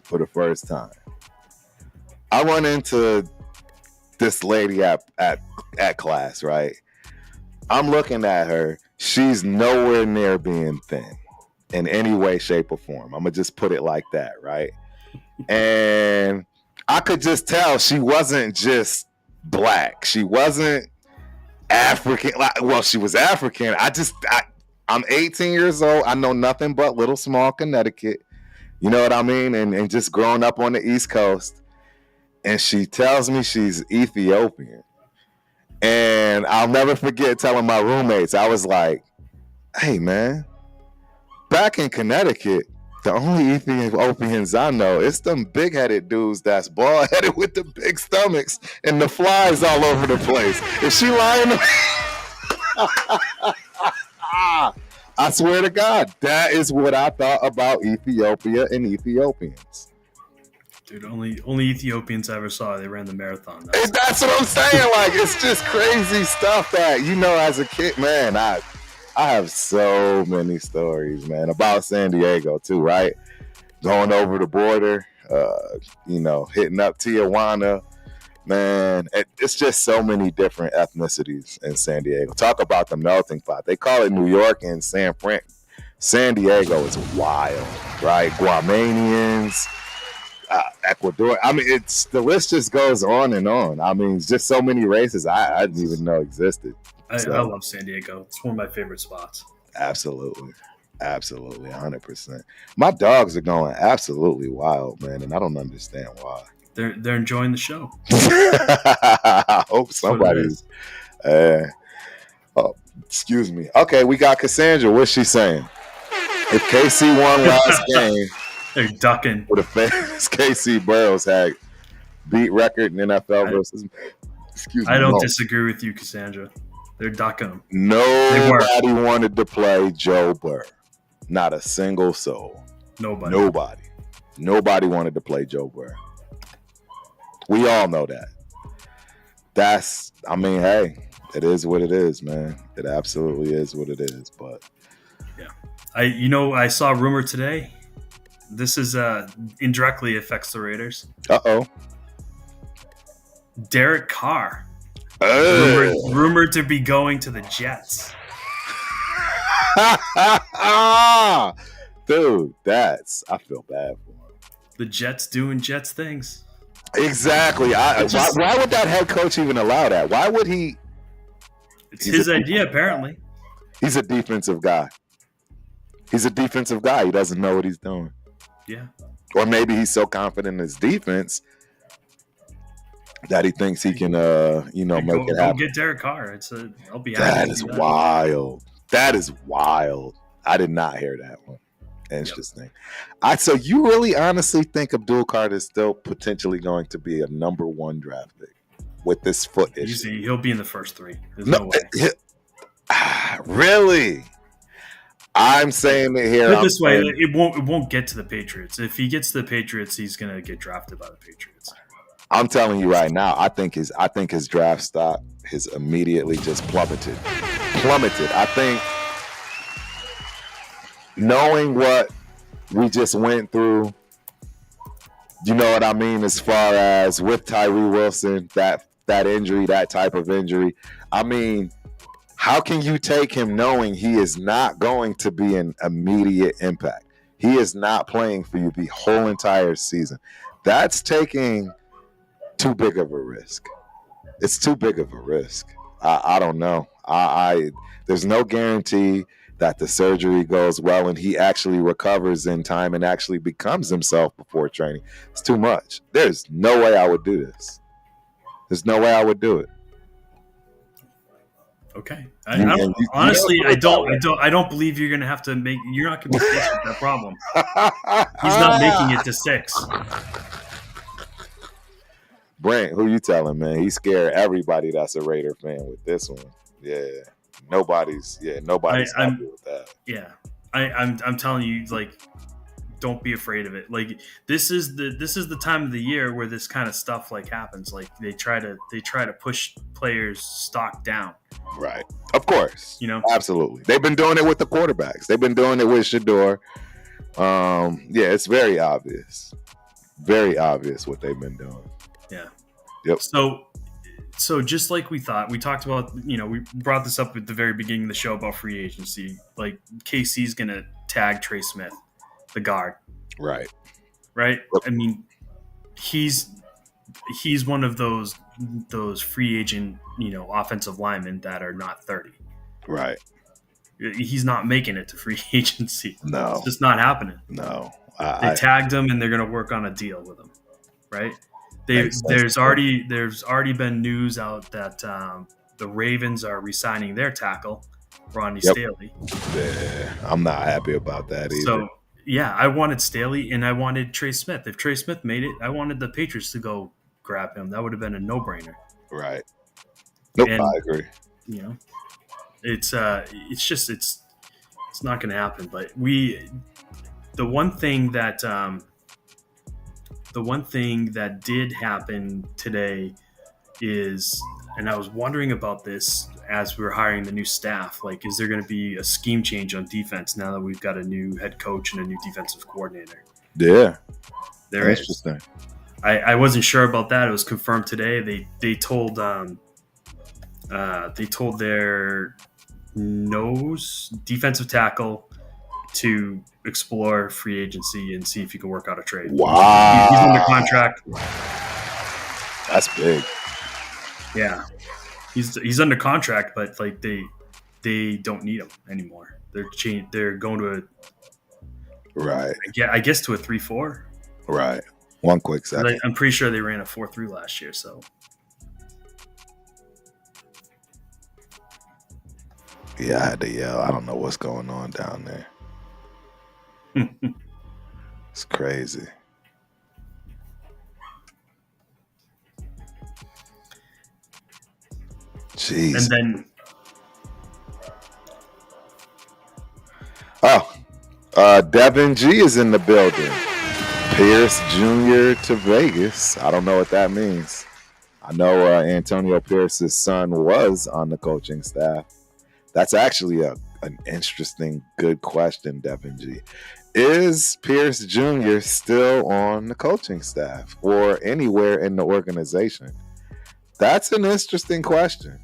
for the first time. I run into this lady at class, right? I'm looking at her. She's nowhere near being thin in any way, shape, or form. I'm going to just put it like that, right? And I could just tell she wasn't just black. She wasn't African. Well, she was African. I'm 18 years old. I know nothing but little small Connecticut. You know what I mean? And just growing up on the East Coast. And she tells me she's Ethiopian. And I'll never forget telling my roommates, I was like, hey, man, back in Connecticut, the only Ethiopians I know, it's them big-headed dudes that's bald-headed with the big stomachs and the flies all over the place. Is she lying? I swear to God, that is what I thought about Ethiopia and Ethiopians.
Dude, only Ethiopians I ever saw, they ran the marathon.
That's what I'm saying. Like, it's just crazy stuff that, as a kid, man, I have so many stories, man, about San Diego too, right? Going over the border, hitting up Tijuana, man. It's just so many different ethnicities in San Diego. Talk about the melting pot. They call it New York and San Fran. San Diego is wild, right? Guamanians, Ecuador. I mean, the list just goes on and on. I mean, it's just so many races I didn't even know existed.
I love San Diego. It's one of my favorite spots.
Absolutely. 100%. My dogs are going absolutely wild, man, and I don't understand why.
They're enjoying the show.
I hope somebody's. Excuse me. Okay, we got Cassandra. What's she saying? If KC won last game,
they're ducking.
With a famous KC Burrows had beat record in NFL versus. Excuse me.
I don't disagree with you, Cassandra. They're ducking them.
Nobody wanted to play Joe Burrow. Not a single soul. Nobody wanted to play Joe Burrow. We all know that. Hey, it is what it is, man. It absolutely is what it is. But
yeah, I saw a rumor today. This is indirectly affects the Raiders. Derek Carr. Rumored to be going to the Jets.
Dude, I feel bad for him.
The Jets doing Jets things.
Exactly. Why would that head coach even allow that? Why would he?
It's his idea, apparently.
He's a defensive guy. He doesn't know what he's doing.
Yeah.
Or maybe he's so confident in his defense that he thinks he can, make it happen.
Go get Derek Carr. I'll be
happy.
That
is wild. That is wild. I did not hear that one. Interesting. Yep. So you really honestly think Abdul Carter is still potentially going to be a number 1 draft pick with this foot issue?
Easy. He'll be in the first 3. There's no way.
Really? I'm saying it here.
Put it this way, it won't get to the Patriots. If he gets to the Patriots, he's going to get drafted by the Patriots.
I'm telling you right now, I think his draft stock has immediately just plummeted. I think knowing what we just went through, you know what I mean, as far as with Tyree Wilson, that injury, that type of injury. I mean, how can you take him knowing he is not going to be an immediate impact? He is not playing for you the whole entire season. That's taking too big of a risk. It's too big of a risk. I don't know. There's no guarantee that the surgery goes well and he actually recovers in time and actually becomes himself before training. It's too much. There's no way I would do this. There's no way I would do it.
Okay. I don't believe you're going to have to make. You're not going to be faced with that problem. He's not making it to 6.
Brent, who you telling, man? He scared everybody that's a Raider fan with this one. Yeah. Nobody's happy with that.
Yeah. I'm telling you, like, don't be afraid of it. Like, this is the time of the year where this kind of stuff like happens. Like, they try to push players' stock down.
Right. Of course. Absolutely. They've been doing it with the quarterbacks. They've been doing it with Shador. It's very obvious. Very obvious what they've been doing.
Yeah.
Yep.
So just like we thought, we talked about, we brought this up at the very beginning of the show about free agency. Like, KC's going to tag Trey Smith, the guard.
Right.
Right? I mean, he's one of those free agent, offensive linemen that are not 30.
Right.
He's not making it to free agency.
No.
It's just not happening.
No.
They tagged him and they're going to work on a deal with him. Right? There's already been news out that the Ravens are re-signing their tackle, Ronnie Staley.
Yeah, I'm not happy about that either.
So, yeah, I wanted Staley and I wanted Trey Smith. If Trey Smith made it, I wanted the Patriots to go grab him. That would have been a no-brainer.
Right. Nope,
And,
I agree.
You know, it's not going to happen. But the one thing that did happen today is, and I was wondering about this as we were hiring the new staff, like, is there going to be a scheme change on defense now that we've got a new head coach and a new defensive coordinator?
Yeah,
there is. Interesting. I wasn't sure about that. It was confirmed today. They told their defensive tackle to explore free agency and see if he can work out a trade.
Wow,
he's under contract.
That's big.
Yeah, he's under contract, but like they don't need him anymore. They're going to I guess to a 3-4.
Right. One quick second.
I'm pretty sure they ran a 4-3 last year. So
yeah, I had to yell. I don't know what's going on down there. It's crazy. Jeez.
And then
Devin G is in the building. Pierce Jr. to Vegas. I don't know what that means. I know Antonio Pierce's son was on the coaching staff. That's actually an interesting, good question, Devin G. Is Pierce Jr. still on the coaching staff or anywhere in the organization? That's an interesting question.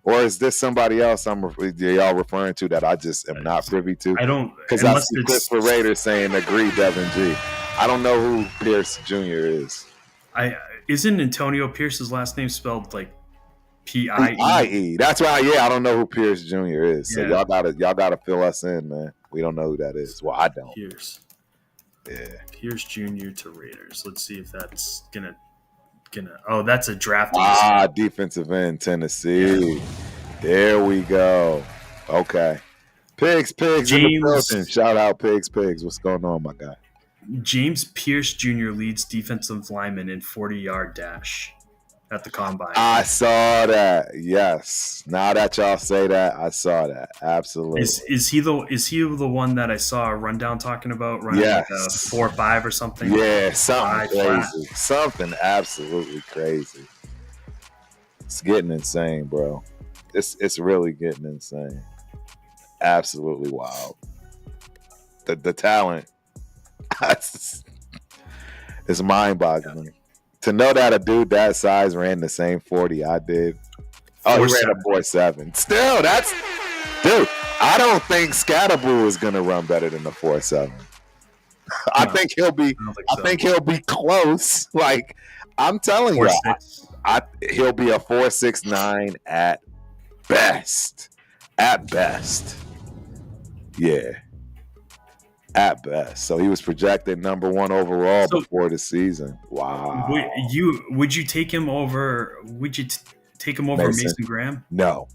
Or is this somebody else y'all referring to that I just am not privy to?
I don't.
Because I see Christopher Rader saying agree, Devin G. I don't know who Pierce Jr. is.
Isn't Antonio Pierce's last name spelled like P-I-E?
That's right. Yeah, I don't know who Pierce Jr. is. So y'all gotta fill us in, man. We don't know who that is. Well, I don't.
Pierce.
Yeah.
Pierce Jr. to Raiders. Let's see if that's gonna. Oh, that's a draft.
Defensive end, Tennessee. Yeah. There we go. Okay. Pigs
James,
in the building. Shout out Pigs. What's going on, my guy?
James Pierce Jr. leads defensive lineman in 40-yard dash at the combine.
I saw that. Yes. Now that y'all say that, I saw that. Absolutely.
Is he the one that I saw a rundown talking about running like a 4.5 or something?
Yeah, something crazy. Something absolutely crazy. It's getting insane, bro. It's really getting insane. Absolutely wild. The talent. It's mind-boggling. To know that a dude that size ran the same 40 I did. Oh, he ran a 4.7. Still, dude, I don't think Scatterboo is gonna run better than the 4.7. I think he'll be close. Like, I'm telling you, he'll be a 4.69 at best. At best. Yeah. At best. So he was projected number 1 overall before the season. Wow.
Would you take him over? Would you take him over Mason Graham?
No,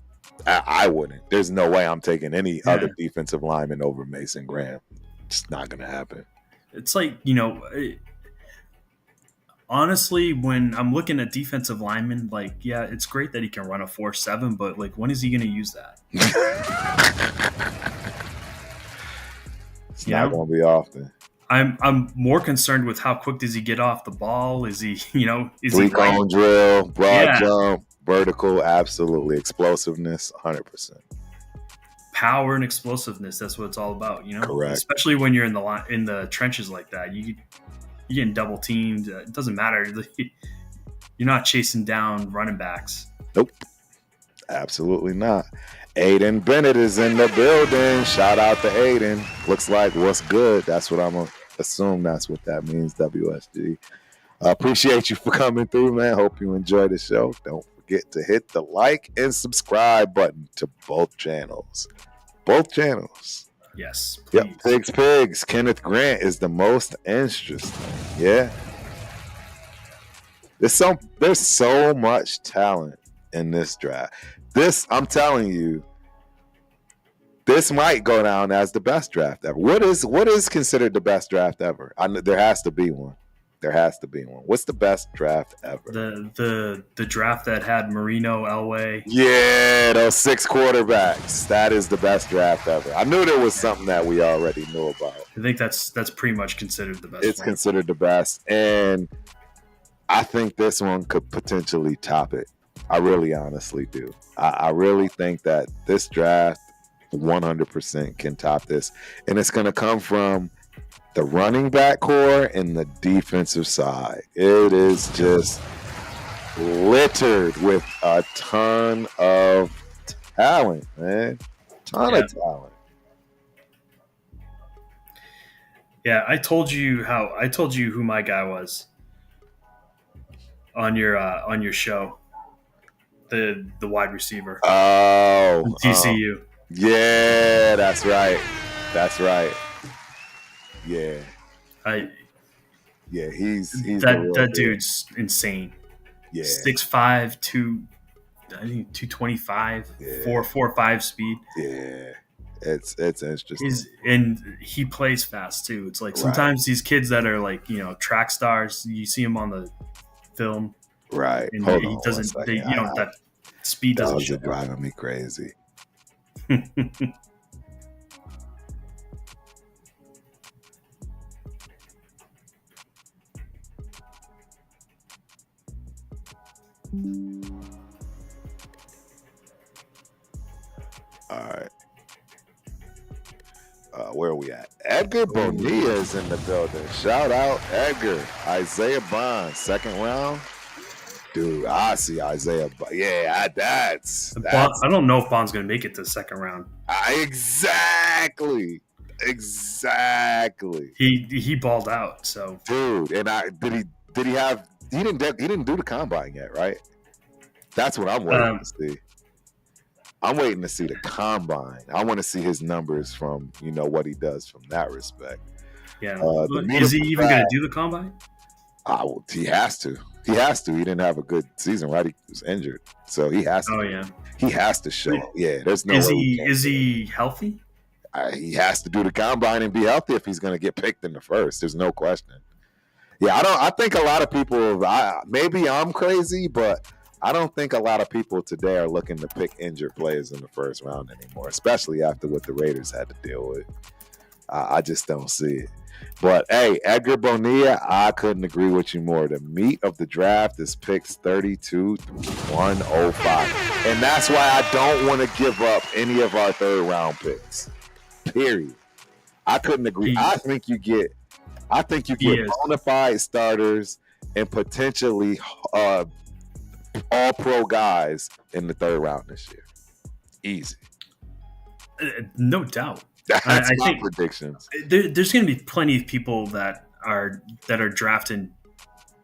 I wouldn't. There's no way I'm taking any other defensive lineman over Mason Graham. It's not going to happen.
It's like, honestly, when I'm looking at defensive linemen, like, yeah, it's great that he can run a 4.7, but like, when is he going to use that?
It's not going to be often.
I'm more concerned with how quick does he get off the ball? Is he, is
3-cone drill, broad jump, vertical, absolutely. Explosiveness, 100%.
Power and explosiveness, that's what it's all about,
Correct.
Especially when you're in the trenches like that. You're getting double teamed. It doesn't matter. You're not chasing down running backs.
Nope. Absolutely not. Aiden Bennett is in the building. Shout out to Aiden. Looks like what's good. That's what I'm going to assume that's what that means, WSG. Appreciate you for coming through, man. Hope you enjoy the show. Don't forget to hit the like and subscribe button to both channels. Both channels.
Yes, please.
Yep, Pigs. Kenneth Grant is the most interesting. Yeah. There's so much talent in this draft. I'm telling you, this might go down as the best draft ever. What is considered the best draft ever? There has to be one. There has to be one. What's the best draft ever?
The draft that had Marino, Elway.
Yeah, those 6 quarterbacks. That is the best draft ever. I knew there was something that we already knew about.
I think that's pretty much considered the best.
It's considered the best, and I think this one could potentially top it. I really honestly do. I really think that this draft 100% can top this, and it's going to come from the running back core and the defensive side. It is just littered with a ton of talent, man. Ton of talent.
Yeah, I told you who my guy was on your show. The wide receiver.
Oh,
TCU.
Yeah, that's right. That's right. Yeah. He's
that dude's insane.
Yeah.
6'5", 225, 4.45 speed.
Yeah. It's interesting.
And he plays fast too. It's like sometimes these kids that are like, track stars, you see him on the film.
Right.
And he doesn't that speed doesn't show.
Driving me crazy. All right. Where are we at? Edgar Bonilla is in the building. Shout out Edgar. Isaiah Bond, 2nd round. Dude, I see Isaiah. Yeah, that's.
I don't know if Bond's going to make it to the 2nd round.
Exactly.
He balled out. So,
dude, and did he have? He didn't do the combine yet, right? That's what I'm waiting to see. I'm waiting to see the combine. I want to see his numbers from what he does from that respect.
Yeah. Is he even going to do the combine?
He has to. He didn't have a good season, right? He was injured, so he has to.
Oh yeah.
He has to show. Yeah. There's no.
Is he healthy?
He has to do the combine and be healthy if he's going to get picked in the first. There's no question. Yeah, I think a lot of people. Maybe I'm crazy, but I don't think a lot of people today are looking to pick injured players in the first round anymore, especially after what the Raiders had to deal with. I just don't see it. But, hey, Edgar Bonilla, I couldn't agree with you more. The meat of the draft is picks 32 through 105. And that's why I don't want to give up any of our 3rd round picks. Period. I couldn't agree. I think you get bona fide starters and potentially all-pro guys in the 3rd round this year. Easy.
No doubt.
I think predictions.
There's going to be plenty of people that are drafting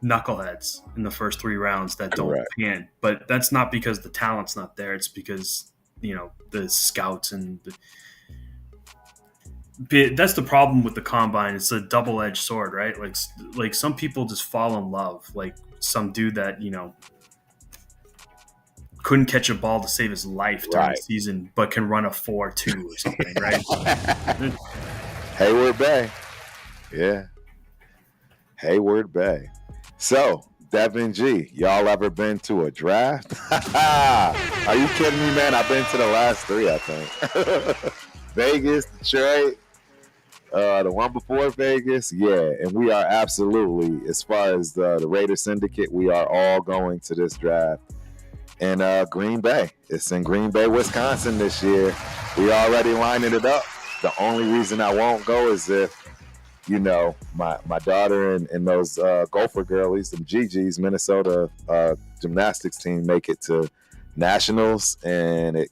knuckleheads in the first 3 rounds that don't pan. But that's not because the talent's not there. It's because, the scouts and that's the problem with the combine. It's a double-edged sword, right? Like some people just fall in love. Like some dude that, couldn't catch a ball to save his life during the season, but can run a 4.2 or something, right?
Hayward Bay. Yeah. Hayward Bay. So, Devin G, y'all ever been to a draft? Are you kidding me, man? I've been to the last 3, I think. Vegas, Detroit, the one before Vegas. Yeah, and we are absolutely, as far as the Raider Syndicate, we are all going to this draft. In Green Bay. It's in Green Bay, Wisconsin this year. We already lining it up. The only reason I won't go is if, my daughter and those Gopher girlies, them GGs, Minnesota gymnastics team make it to nationals and it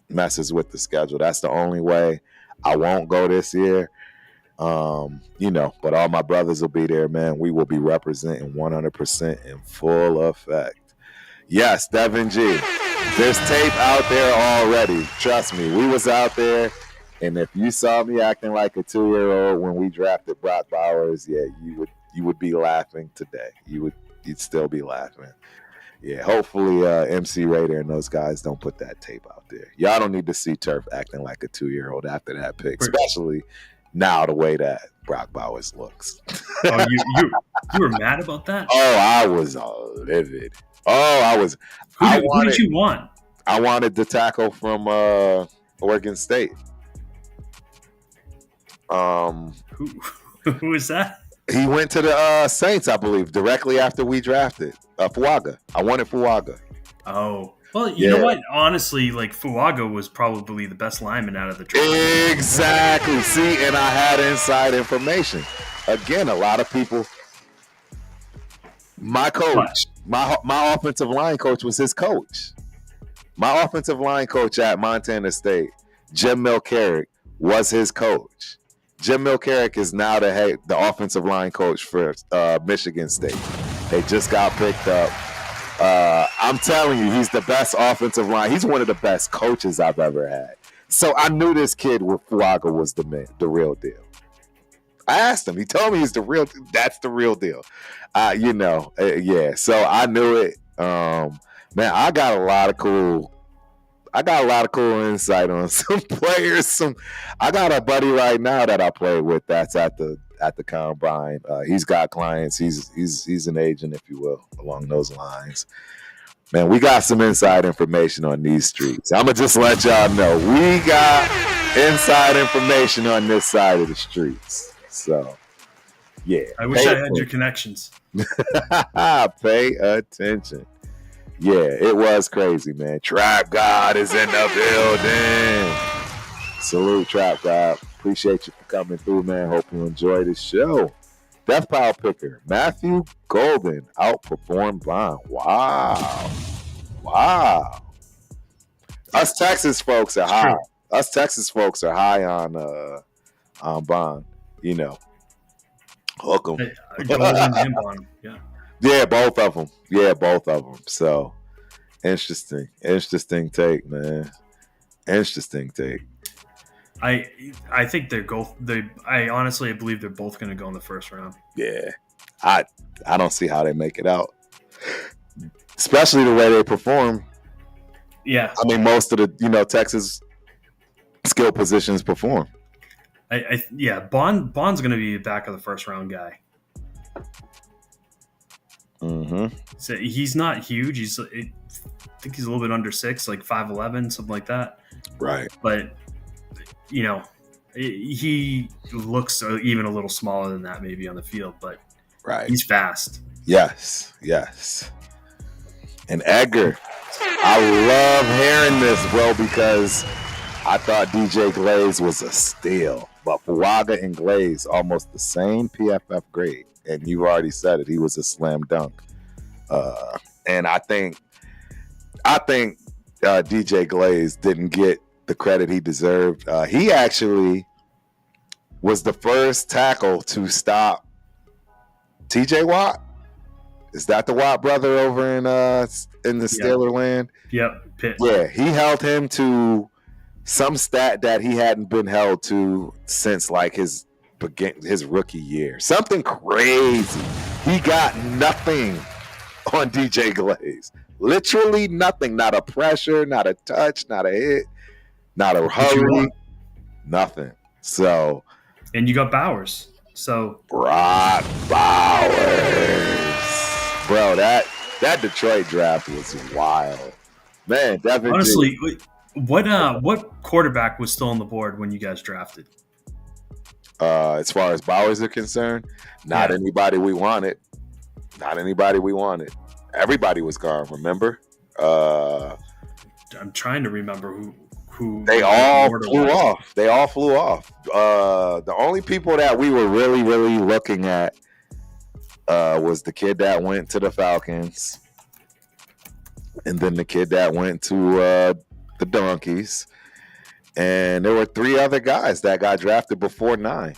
messes with the schedule. That's the only way I won't go this year. But all my brothers will be there, man. We will be representing 100% in full effect. Yes, Devin G. There's tape out there already. Trust me, we was out there, and if you saw me acting like a 2-year-old when we drafted Brock Bowers, yeah, you would be laughing today. You'd still be laughing. Yeah, hopefully MC Raider and those guys don't put that tape out there. Y'all don't need to see Turf acting like a 2-year-old after that pick, especially now the way that Brock Bowers looks.
Oh, you were mad about that?
Oh, I was livid. Oh, I was.
Who did you want?
I wanted the tackle from Oregon State.
Who is that?
He went to the Saints, I believe, directly after we drafted Fuaga. I wanted Fuaga.
Oh. Well, you know what? Honestly, like, Fuaga was probably the best lineman out of the draft.
Exactly. See, and I had inside information. Again, a lot of people. My coach, my offensive line coach was his coach. My offensive line coach at Montana State, Jim Milroe, was his coach. Jim Milroe is now the offensive line coach for Michigan State. They just got picked up. I'm telling you, he's the best offensive line. He's one of the best coaches I've ever had. So I knew this kid with Fuaga was the real deal. I asked him. He told me he's the real. That's the real deal. Yeah. So I knew it. Man, I got a lot of cool insight on some players. I got a buddy right now that I play with that's at the combine. He's got clients. He's an agent, if you will, along those lines. Man, we got some inside information on these streets. I'm gonna just let y'all know we got inside information on this side of the streets. So, yeah.
I wish I had your connections.
Pay attention. Yeah, it was crazy, man. Trap God is in the building. Salute, Trap God. Appreciate you for coming through, man. Hope you enjoy the show. Death Pile Picker, Matthew Golden outperformed Bond. Wow. Us Texas folks are high. Us Texas folks are high on Bond. You know, hook 'em.
Golden and Bond. Yeah.
Yeah, both of them. So, interesting take, man. Interesting take.
I think I honestly believe they're both going to go in the first round.
Yeah, I don't see how they make it out, especially the way they perform.
Yeah,
I mean, most of the Texas skill positions perform.
Bond's going to be back of the first round guy.
Mm-hmm.
So he's not huge. I think he's a little bit under 6, like 5'11", something like that.
Right.
But he looks even a little smaller than that, maybe on the field. But
right,
he's fast.
Yes. And Edgar, I love hearing this, bro, because I thought DJ Glaze was a steal, but Fuaga and Glaze almost the same PFF grade. And you already said it. He was a slam dunk. And I think DJ Glaze didn't get the credit he deserved. He actually was the first tackle to stop TJ Watt. Is that the Watt brother over in the Steeler land?
Yep. Pitt.
Yeah, he held him to some stat that he hadn't been held to since like his rookie year. Something crazy. He got nothing on DJ Glaze. Literally nothing. Not a pressure, not a touch, not a hit, not a hurry, nothing. So,
and you got Bowers. So
Brock Bowers. Bro, that Detroit draft was wild. Man, definitely.
Honestly, what quarterback was still on the board when you guys drafted?
As far as Bowers are concerned, not anybody we wanted. Everybody was gone, remember?
I'm trying to remember who
they all flew off. The only people that we were really, really looking at was the kid that went to the Falcons, and then the kid that went to the Donkeys. And there were 3 other guys that got drafted before 9.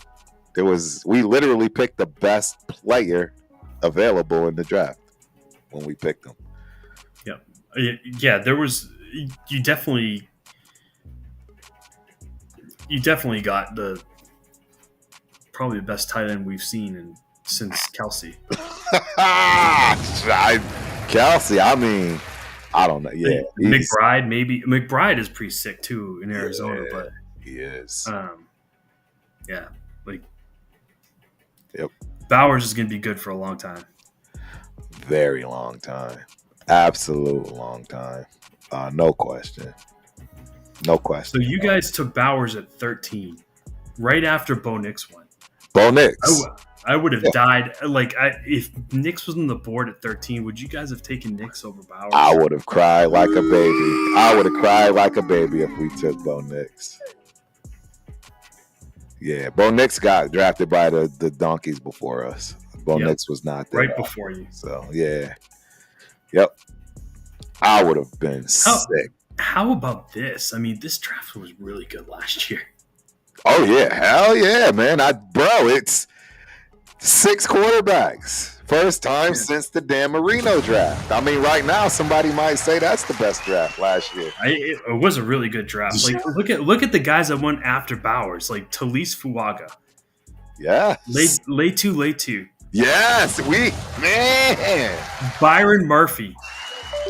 We literally picked the best player available in the draft when we picked them.
Yeah. There was you definitely got probably the best tight end we've seen since Kelce.
Kelce, I mean, I don't know. Yeah,
McBride, maybe. McBride is pretty sick too in Arizona, but
he is.
Yeah, like,
yep.
Bowers is going to be good for a long time.
Very long time. Absolute long time. No question. No question.
So you guys took Bowers at 13, right after Bo Nix went.
Bo Nix.
I would have died. Like, if Nix was on the board at 13, would you guys have taken Nix over Bowers?
I would have cried like a baby. I would have cried like a baby if we took Bo Nix. Yeah, Bo Nix got drafted by the Donkeys before us. Bo Nix was not there.
Right before you.
So, yeah. Yep. I would have been sick.
How about this? I mean, this draft was really good last year.
Oh, yeah. Hell yeah, man. It's 6 quarterbacks. First time since the Dan Marino draft. I mean, right now, somebody might say that's the best draft last year.
It was a really good draft. Like, look at the guys that went after Bowers, like Talise Fuaga.
Yeah.
Late two.
Yes, man.
Byron Murphy.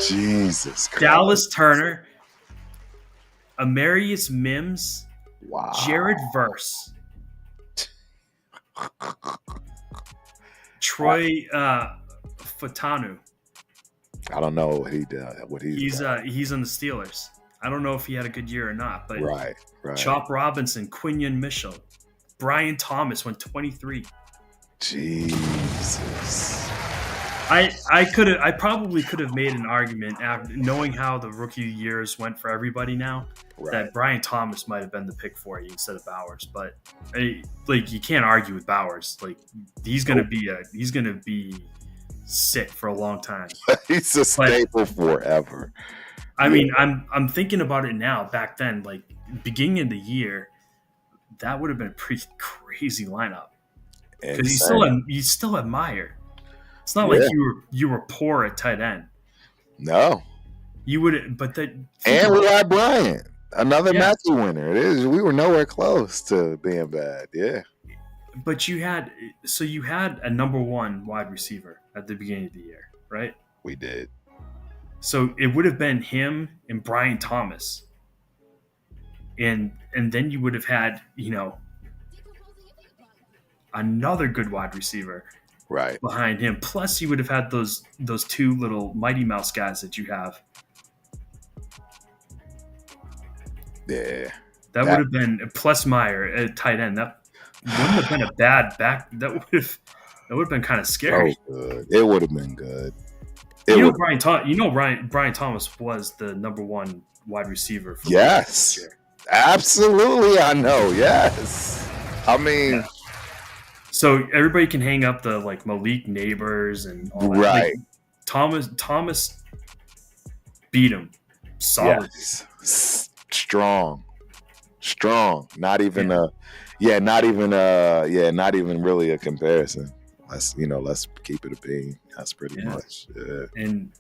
Jesus Christ.
Dallas Turner. Amarius Mims.
Wow.
Jared Verse. Troy Fatanu.
I don't know what he did.
He's on the Steelers. I don't know if he had a good year or not, but
right.
Chop Robinson, Quinion Mitchell, Brian Thomas went 23.
Jesus.
I probably could have made an argument after knowing how the rookie years went for everybody now that Brian Thomas might have been the pick for you instead of Bowers, but like, you can't argue with Bowers. Like, he's gonna be sick for a long time.
He's a staple forever.
I mean, I'm thinking about it now. Back then, like, beginning of the year, that would have been a pretty crazy lineup because you still admire. It's not like you were poor at tight end.
No,
you would, but that.
And we had Bryant, another Mackey winner. We were nowhere close to being bad. Yeah,
but you had a number one wide receiver at the beginning of the year, right?
We did.
So it would have been him and Brian Thomas, and then you would have had another good wide receiver.
Right
behind him. Plus, you would have had those two little Mighty Mouse guys that you have.
Yeah,
that would have been plus Meyer at tight end. That wouldn't have been a bad back. That would have been kind of scary.
Oh, good. It would have been good.
Brian Thomas was the number one wide receiver. For
yes, absolutely. I know. Yes, I mean.
Yeah. So everybody can hang up the Malik Neighbors and all that.
Right.
Thomas beat him. Solid.
Yes. Strong. Not even not even really a comparison. Let's keep it a bean. That's pretty much. Yeah.
And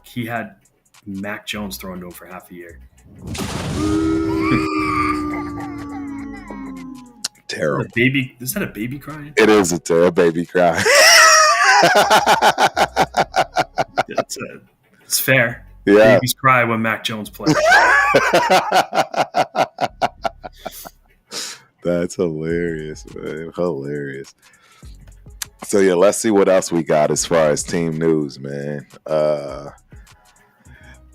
he had Mac Jones thrown to him for half a year.
Terrible.
Is that a baby crying?
It is a baby crying.
It's fair.
Yeah.
Babies cry when Mac Jones plays.
That's hilarious, man. Hilarious. So yeah, let's see what else we got as far as team news, man.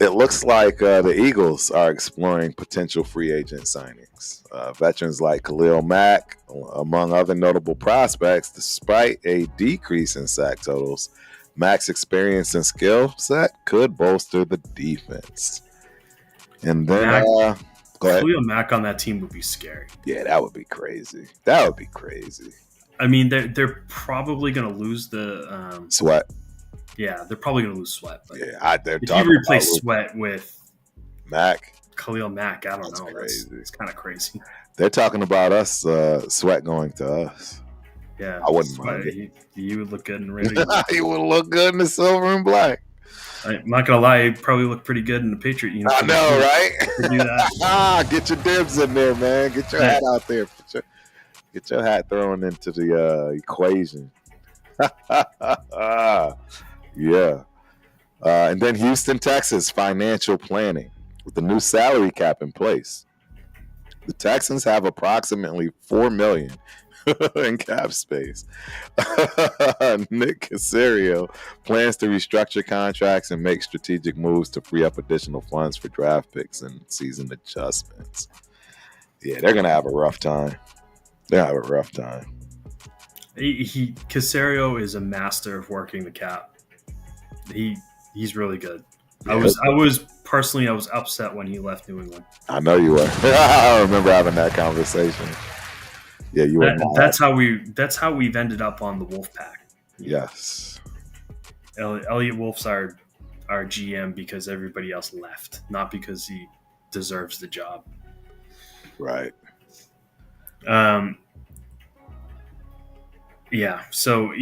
It looks like the Eagles are exploring potential free agent signings. Veterans like Khalil Mack, among other notable prospects, despite a decrease in sack totals, Mack's experience and skill set could bolster the defense. And then, go ahead.
Khalil Mack on that team would be scary.
Yeah, that would be crazy.
I mean, they're probably going to lose the
Sweat.
Yeah, they're probably going to lose Sweat. But
they're
if you replace Sweat with
Mack,
Khalil Mack, I don't know.
Crazy.
It's kind of crazy.
They're talking about us, Sweat going to us.
Yeah,
I wouldn't mind it.
You would look good in red.
He would look good in the silver and black.
I'm not gonna lie, he'd probably look pretty good in the Patriot uniform.
I know, right?
To do that.
Get your dibs in there, man. Get your hat out there. Get your hat thrown into the equation. Yeah. And then Houston, Texas, financial planning with the new salary cap in place. The Texans have approximately $4 million in cap space. Nick Caserio plans to restructure contracts and make strategic moves to free up additional funds for draft picks and season adjustments. Yeah, they're gonna have a rough time.
Caserio is a master of working the cap. He's really good. Yeah. I was upset when he left New England.
I know you were. I remember having that conversation. Yeah, you were.
That's how we've ended up on the Wolf Pack.
Yes.
Elliot Wolf's our GM because everybody else left, not because he deserves the job.
Right.
Yeah. So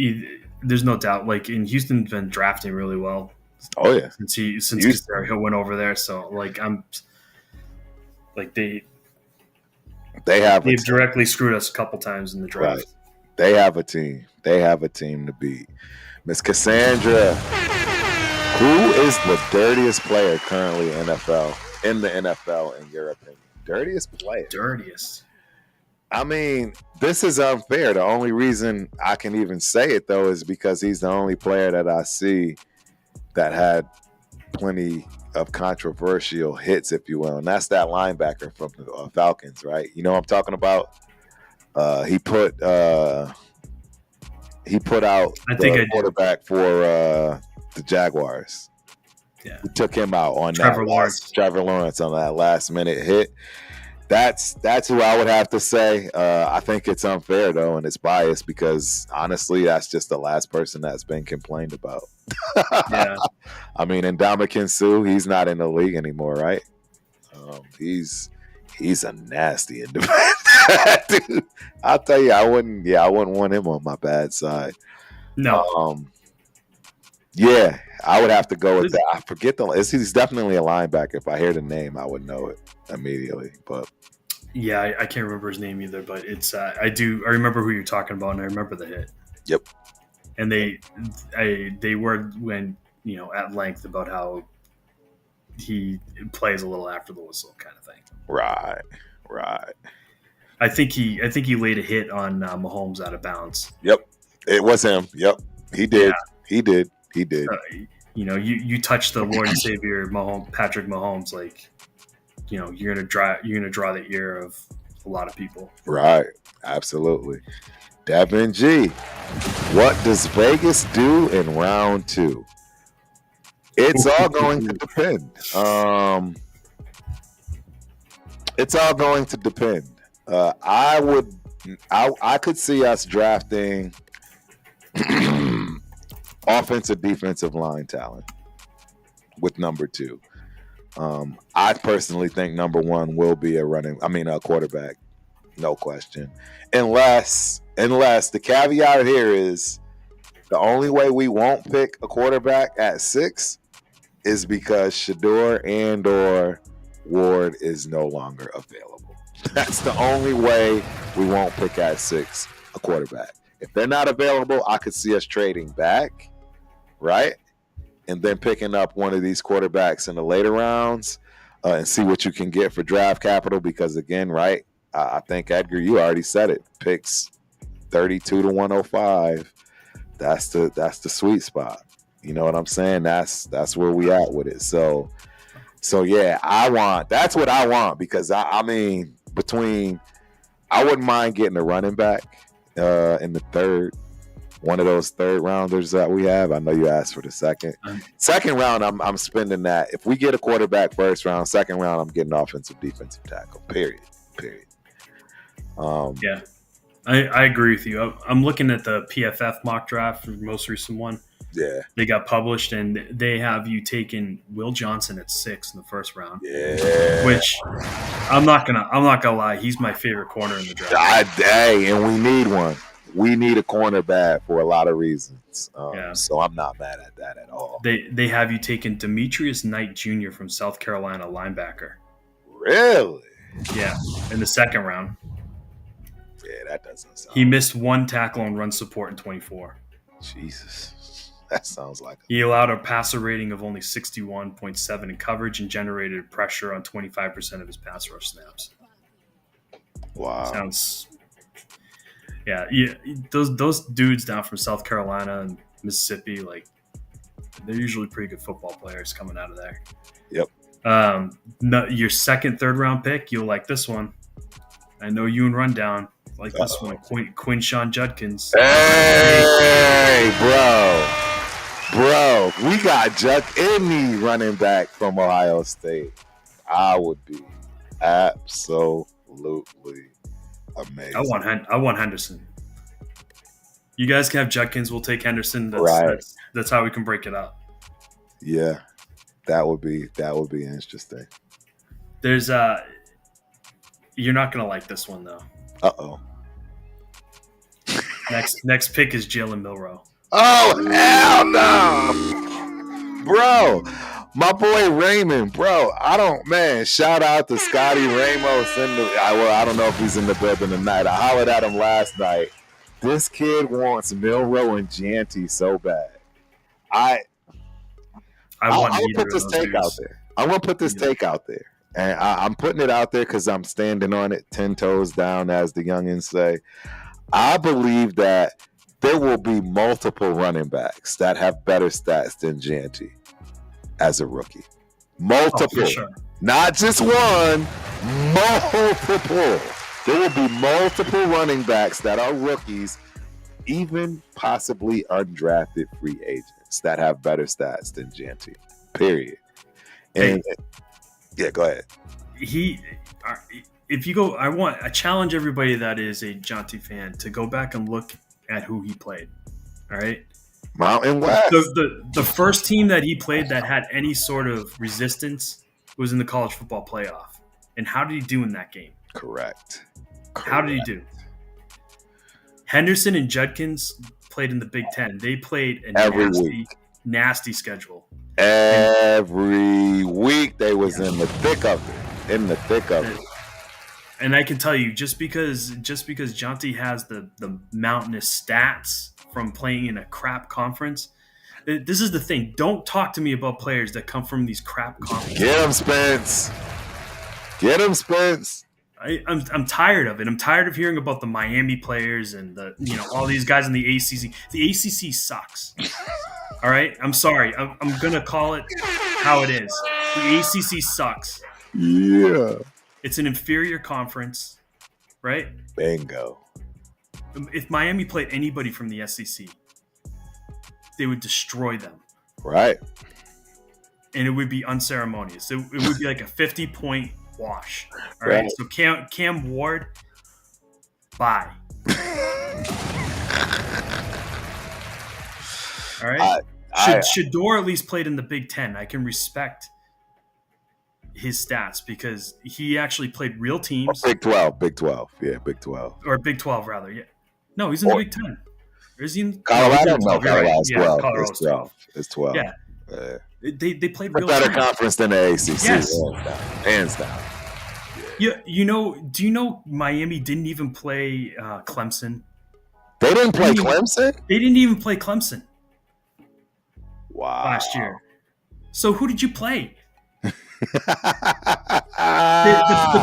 there's no doubt. Like, in Houston's been drafting really well.
Oh yeah.
Since Caserio went over there, so they've directly screwed us a couple times in the draft.
Right. They have a team. To beat. Miss Cassandra, who is the dirtiest player currently in the NFL in your opinion? Dirtiest player.
Dirtiest.
I mean, this is unfair. The only reason I can even say it though is because he's the only player that I see that had plenty of controversial hits, if you will, and that's that linebacker from the Falcons, right? You know what I'm talking about? He put out the quarterback for the Jaguars.
Yeah,
he took him out on
Trevor
Lawrence on that last minute hit. That's who I would have to say. I think it's unfair though, and it's biased because honestly, that's just the last person that's been complained about.
Yeah,
I mean, Ndamukong Suh, he's not in the league anymore, right? He's a nasty individual. Dude, I'll tell you, I wouldn't want him on my bad side.
No.
Yeah, I would have to go with that. I forget he's definitely a linebacker. If I hear the name, I would know it immediately. But
yeah, I can't remember his name either. But it's I remember who you're talking about, and I remember the hit.
Yep.
And they were at length about how he plays a little after the whistle kind of thing.
Right.
I think he laid a hit on Mahomes out of bounds.
Yep, it was him. Yep, he did. Yeah. He did.
You touch the Lord and Savior Patrick Mahomes, like, you're gonna draw the ear of a lot of people.
Right. Absolutely. Devin G, what does Vegas do in round 2? It's all going to depend. I could see us drafting offensive, defensive line talent with number 2. I personally think number 1 will be a quarterback, no question. Unless the caveat here is the only way we won't pick a quarterback at 6 is because Shador and or Ward is no longer available. That's the only way we won't pick at 6 a quarterback. If they're not available, I could see us trading back, right? And then picking up one of these quarterbacks in the later rounds and see what you can get for draft capital. Because again, right, I think, Edgar, you already said it. Picks 32 to 105. That's the sweet spot. You know what I'm saying? That's where we at with it. So yeah, that's what I want because I wouldn't mind getting a running back in the third. One of those third rounders that we have. I know you asked for the second. Second round, I'm spending that. If we get a quarterback first round, second round, I'm getting offensive, defensive tackle. Period.
Yeah, I agree with you. I'm looking at the PFF mock draft, the most recent one.
Yeah,
they got published, and they have you taking Will Johnson at 6 in the first round.
Yeah,
which I'm not gonna lie, he's my favorite corner in the draft.
And we need one. We need a cornerback for a lot of reasons. So I'm not mad at that at all.
They have you taking Demetrius Knight Jr. from South Carolina, linebacker.
Really?
Yeah, in the second round.
Yeah, that doesn't sound.
He missed 1 tackle on run support in 24.
Jesus. That sounds like
He allowed a passer rating of only 61.7 in coverage and generated pressure on 25% of his pass rush snaps.
wow.
Sounds, yeah. Those dudes down from South Carolina and Mississippi, like, they're usually pretty good football players coming out of there.
Yep.
Your second, third round pick, you'll like this one. I know you and Rundown like this one. Quinshawn Judkins.
Hey, bro, we got any running back from Ohio State. I would be absolutely amazing.
I want Henderson. You guys can have Judkins. We'll take Henderson. That's how we can break it up.
Yeah, that would be interesting.
There's you're not gonna like this one though.
Uh-oh.
Next pick is Jalen Milroe.
Oh hell no, bro! My boy Raymond, bro. Shout out to Scotty Ramos I don't know if he's in the building tonight. I hollered at him last night. This kid wants Milroe and Gianti so bad. I'm gonna put this take out there. I'm gonna put this take out there, and I'm putting it out there because I'm standing on it 10 toes down, as the youngins say. I believe that there will be multiple running backs that have better stats than Gianti as a rookie. Multiple,
sure.
Not just one. Multiple. There will be multiple running backs that are rookies, even possibly undrafted free agents, that have better stats than Gianti. Period. And yeah, go ahead.
If you go, I challenge everybody that is a Gianti fan to go back and look at who he played. All right.
Mountain West.
The first team that he played that had any sort of resistance was in the college football playoff. And how did he do in that game?
Correct.
How did he do? Henderson and Judkins played in the Big Ten. They played a nasty schedule.
Every week they was in the thick of it.
And I can tell you, just because Gianti has the mountainous stats from playing in a crap conference, this is the thing. Don't talk to me about players that come from these crap conferences.
Get him, Spence.
I'm tired of it. I'm tired of hearing about the Miami players and all these guys in the ACC. The ACC sucks. All right, I'm sorry. I'm gonna call it how it is. The ACC sucks.
Yeah.
It's an inferior conference, right?
Bingo.
If Miami played anybody from the SEC, they would destroy them.
Right.
And it would be unceremonious. It would be like a 50-point wash. All right. So Cam Ward, bye. All right. Shador at least played in the Big Ten. I can respect his stats because he actually played real teams.
Big 12. Yeah, Big 12.
Or Big 12, rather. Yeah. No, he's in the Big Ten. Or is he in
Colorado?
No,
Colorado's 12.
Colorado's 12.
It's 12.
Yeah. They played real
better
teams.
conference than the ACC.
Yes.
Hands down.
Yeah. Do you know Miami didn't even play Clemson?
They didn't play Clemson?
They didn't even play Clemson.
Wow.
Last year. So who did you play? The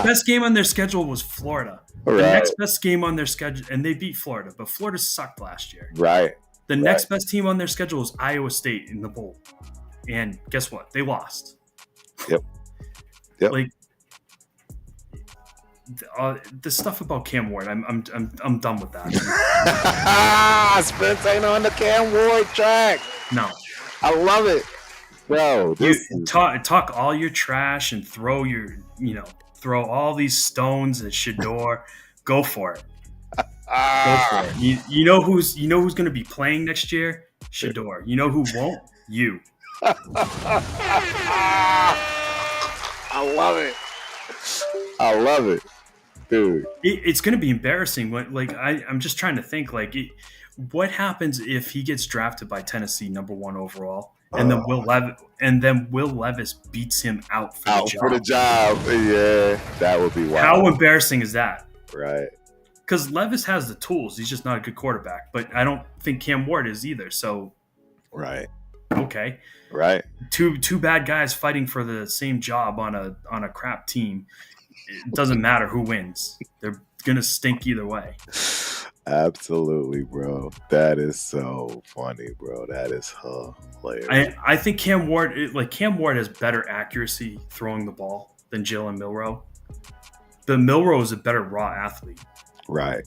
best game on their schedule was Florida. The next best game on their schedule, and they beat Florida, but Florida sucked last year.
Right.
The next best team on their schedule was Iowa State in the bowl. And guess what? They lost.
Yep.
Like the stuff about Cam Ward, I'm done with that.
Spence ain't on the Cam Ward track.
No.
I love it. Bro,
talk all your trash and throw all these stones at Shador. Go for it. Go for it. You know who's going to be playing next year? Shador. You know who won't? You.
I love it, dude.
It's going to be embarrassing. I'm just trying to think. What happens if he gets drafted by Tennessee number 1 overall? And then Will Levis beats him out for the job.
Yeah, that would be wild.
How embarrassing is that?
Right.
because Levis has the tools. He's just not a good quarterback. But I don't think Cam Ward is either. So,
right,
okay,
right.
Two bad guys fighting for the same job on a crap team. It doesn't matter who wins. They're gonna stink either way.
Absolutely, bro. That is so funny, bro. That is hilarious.
I think Cam Ward has better accuracy throwing the ball than Jalen Milroe. But Milroe is a better raw athlete.
Right.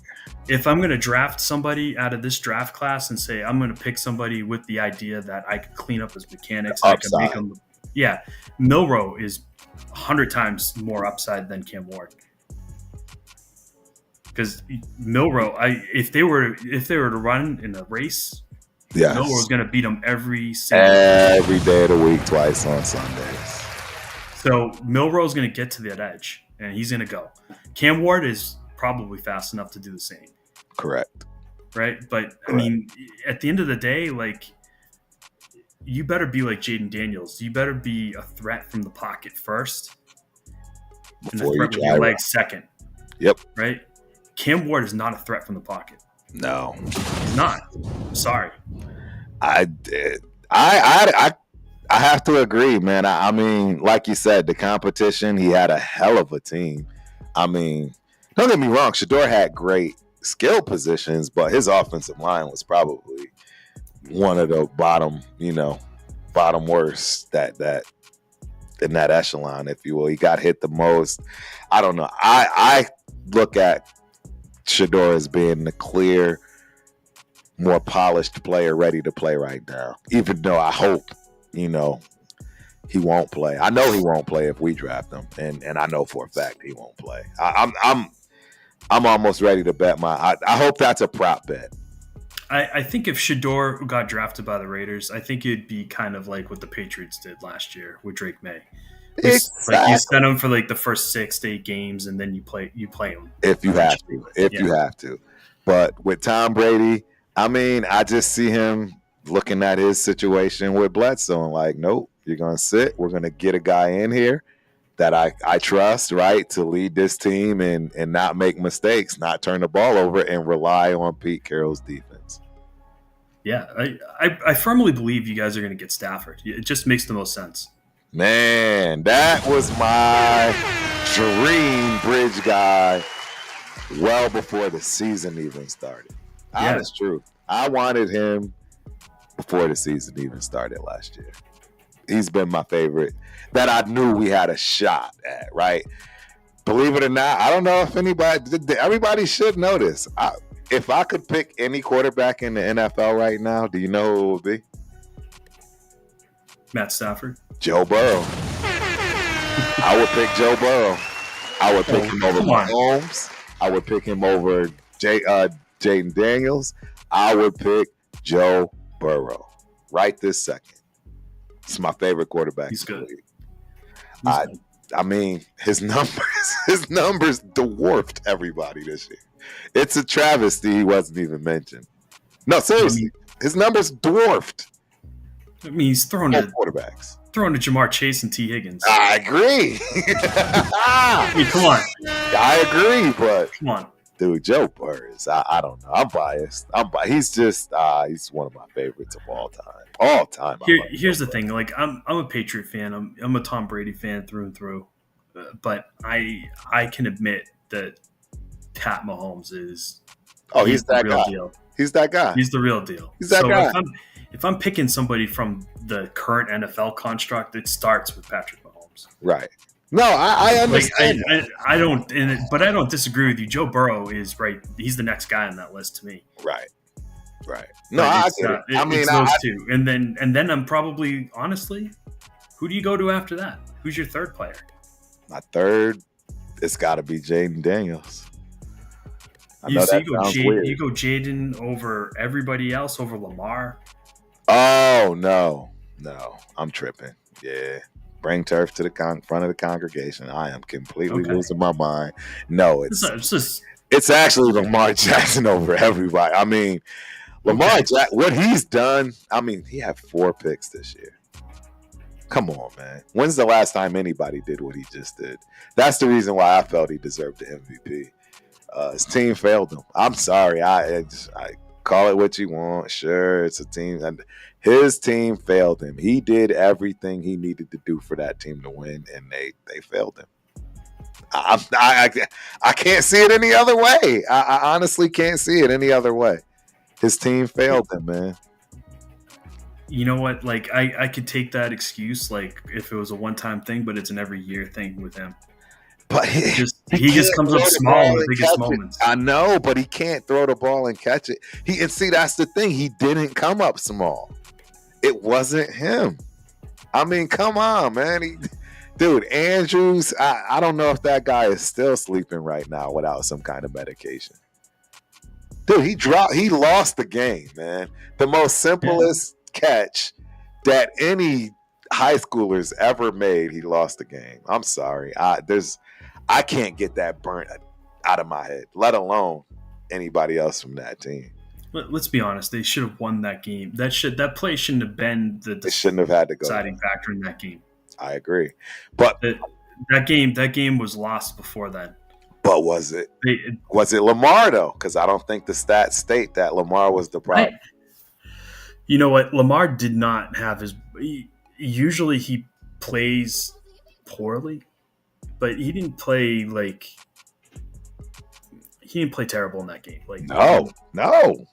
If I'm going to draft somebody out of this draft class and say I'm going to pick somebody with the idea that I could clean up his mechanics, I can make him. Yeah, Milroe is 100 times more upside than Cam Ward. Because Milroe, if they were to run in a race,
yes,
Milroe's going to beat them every
day of the week, twice on Sundays.
So Milroe's going to get to that edge, and he's going to go. Cam Ward is probably fast enough to do the same.
Correct.
Right, but I mean, at the end of the day, like, you better be like Jaden Daniels. You better be a threat from the pocket first, and a threat with your legs second.
Yep.
Right. Cam Ward is not a threat from the pocket.
No,
he's not. I'm sorry.
I have to agree, man. I mean, like you said, the competition, he had a hell of a team. I mean, don't get me wrong, Shedeur had great skill positions, but his offensive line was probably one of the bottom worst that in that echelon, if you will. He got hit the most. I don't know. I look at Shedeur as being the clear, more polished player ready to play right now. Even though I hope, he won't play. I know he won't play if we draft him, and I know for a fact he won't play. I'm almost ready to bet I hope that's a prop bet.
I think if Shedeur got drafted by the Raiders, I think it'd be kind of like what the Patriots did last year with Drake May.
Exactly.
Like, you send him for like the first 6 to 8 games, and then you play him
if you have to. You have to. But with Tom Brady, I mean, I just see him looking at his situation with Bledsoe and like, nope, you're gonna sit. We're gonna get a guy in here that I trust, right, to lead this team and not make mistakes, not turn the ball over, and rely on Pete Carroll's defense.
Yeah, I firmly believe you guys are going to get Stafford. It just makes the most sense.
Man, that was my dream bridge guy well before the season even started. Honest truth. I wanted him before the season even started last year. He's been my favorite that I knew we had a shot at, right? Believe it or not, I don't know if everybody should know this. If I could pick any quarterback in the NFL right now, do you know who it would be?
Matt Stafford.
Joe Burrow. I would pick Joe Burrow. I would pick him over Mahomes. I would pick him over Jaden Daniels. I would pick Joe Burrow right this second. It's my favorite quarterback.
He's good.
I mean, his numbers dwarfed everybody this year. It's a travesty he wasn't even mentioned. No, seriously, his numbers dwarfed.
I mean, he's throwing to
quarterbacks.
Throwing to Jamar Chase and T. Higgins.
I agree.
I mean, come on.
I agree, but
come on,
dude, Joe Burrow is. I don't know. I'm biased. He's just. He's one of my favorites of all time. All time.
Here's the thing. Like, I'm a Patriot fan. I'm a Tom Brady fan through and through. But I can admit that Pat Mahomes is.
Oh, he's that
real
guy.
Deal.
He's that guy.
He's the real deal.
He's that guy.
If I'm picking somebody from the current NFL construct, it starts with Patrick Mahomes.
Right. No, I understand.
I don't, but I don't disagree with you. Joe Burrow is right. He's the next guy on that list to me.
Right. No, I get it. I mean,
it's those two, and then I'm probably honestly, who do you go to after that? Who's your third player?
My third, it's got to be Jaden Daniels.
You go Jaden over everybody else, over Lamar.
Oh no, I'm tripping. Yeah, bring turf to the front of the congregation. I am completely losing my mind. No, it's actually Lamar Jackson over everybody. I mean, Lamar Jackson, what he's done. I mean, he had 4 picks this year. Come on, man. When's the last time anybody did what he just did? That's the reason why I felt he deserved the MVP. His team failed him. I'm sorry. I call it what you want. Sure, it's a team. And his team failed him. He did everything he needed to do for that team to win, and they failed him. I can't see it any other way. I honestly can't see it any other way. His team failed him, man.
You know what? Like, I could take that excuse, like, if it was a one-time thing, but it's an every year thing with him.
But
he just comes up small in the biggest moments.
I know, but he can't throw the ball and catch it. And see, that's the thing. He didn't come up small. It wasn't him. I mean, come on, man. Dude, Andrews, I don't know if that guy is still sleeping right now without some kind of medication. Dude, he lost the game, man. The most simplest catch that any high schoolers ever made, he lost the game. I'm sorry. I can't get that burnt out of my head, let alone anybody else from that team.
Let's be honest. They should have won that game. That play shouldn't have been
They shouldn't have had to go
deciding factor in that game.
I agree, but
that game was lost before then.
But was it Lamar though? Because I don't think the stats state that Lamar was the problem.
You know what? Lamar did not have his. Usually he plays poorly, but he didn't play terrible in that game. Like
no.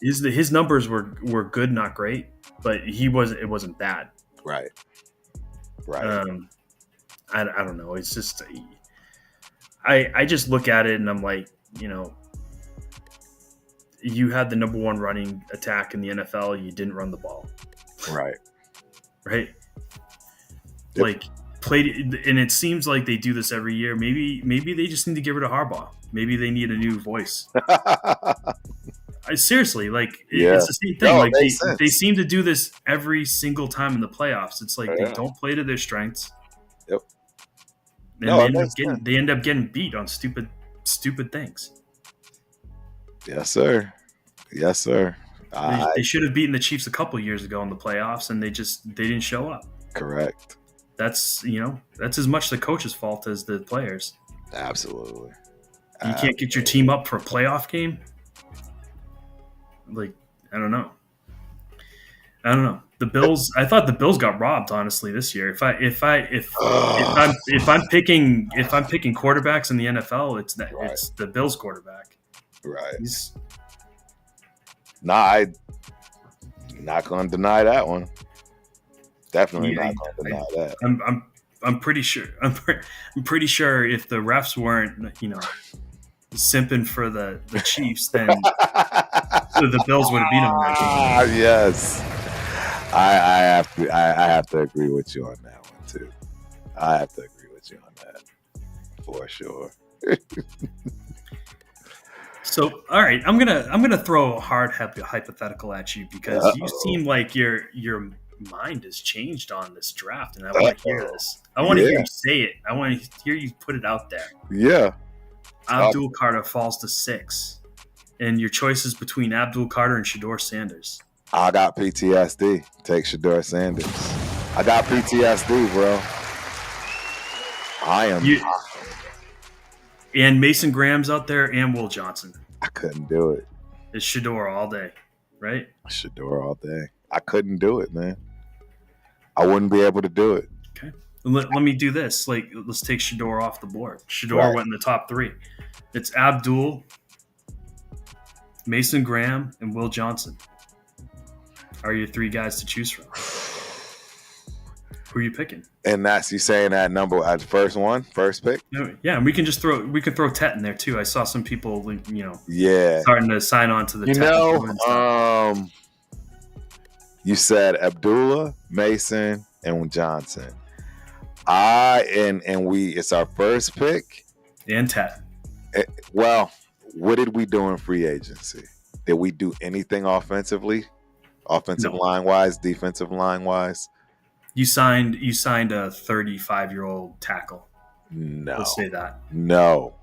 His numbers were good, not great, but it wasn't bad.
Right.
I don't know. It's just I just look at it and I'm like, you know, you had the number one running attack in the NFL. You didn't run the ball.
Right.
Yep. Like played, and it seems like they do this every year. Maybe they just need to get rid of Harbaugh. Maybe they need a new voice. Seriously, like it's the same thing. Like they seem to do this every single time in the playoffs. It's like they don't play to their strengths.
Yep.
And they end up getting beat on stupid things.
Yes, sir.
They should have beaten the Chiefs a couple years ago in the playoffs, and they didn't show up.
Correct.
That's as much the coach's fault as the players.
Absolutely.
You can't get your team up for a playoff game. Like, I don't know. The Bills. I thought the Bills got robbed. Honestly, this year. If I'm picking quarterbacks in the NFL, it's the Bills quarterback.
Right. I'm not going to deny that one. Definitely not going to deny that.
I'm pretty sure. I'm pretty sure if the refs weren't, simping for the Chiefs, then the Bills would have beat them in that game.
Yes. I have to agree with you on that one too. I have to agree with you on that for sure.
So, all right, I'm gonna throw a hard hypothetical at you because you seem like your mind has changed on this draft, and I want to hear this. I want to hear you say it. I want to hear you put it out there.
Yeah.
Abdul Carter falls to 6, and your choice is between Abdul Carter and Shedeur Sanders.
I got PTSD. Take Shedeur Sanders. I got PTSD, bro. I am.
And Mason Graham's out there, and Will Johnson.
I couldn't do it.
It's Shedeur all day, right?
Shedeur all day. I couldn't do it, man. I wouldn't be able to do it.
Okay. Let me do this. Let's take Shedeur off the board. Shedeur went in the top 3. It's Abdul, Mason Graham, and Will Johnson. Are your 3 guys to choose from? Who are you picking?
And that's you saying that number at the first pick?
No, yeah, and we can throw Tet in there too. I saw some people,
starting
to sign on to the Tet.
You said Abdullah, Mason, and Johnson. It's our first pick.
And Tet.
Well, what did we do in free agency? Did we do anything offensively? Offensive line wise, defensive line wise?
You signed a 35-year-old tackle.
No.
Let's say that.
No.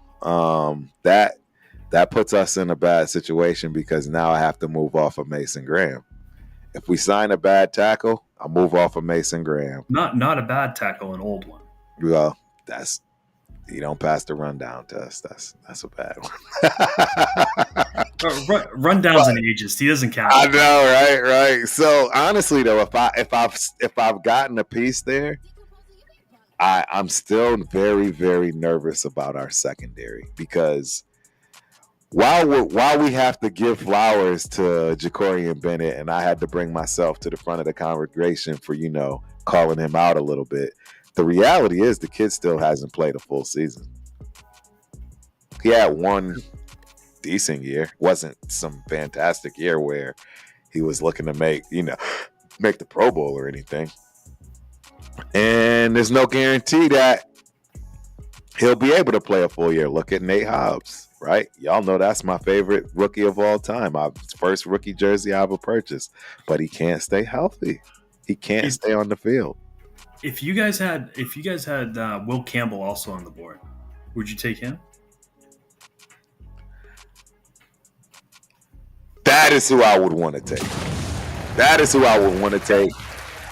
That puts us in a bad situation because now I have to move off of Mason Graham. If we sign a bad tackle, I'll move off of Mason Graham.
Not a bad tackle, an old one.
Well, that's You don't pass the rundown test. That's a bad one.
Rundown's an ageist. He doesn't count.
I know, right. So honestly, though, if I've gotten a piece there, I'm still very, very nervous about our secondary because while we have to give flowers to Ja'Cory Bennett, and I had to bring myself to the front of the congregation for calling him out a little bit. The reality is the kid still hasn't played a full season. He had one decent year. Wasn't some fantastic year where he was looking to make the Pro Bowl or anything. And there's no guarantee that he'll be able to play a full year. Look at Nate Hobbs, right? Y'all know that's my favorite rookie of all time. My first rookie jersey I ever purchased. But he can't stay healthy. He can't stay on the field.
If you guys had Will Campbell also on the board, would you take him?
That is who I would want to take.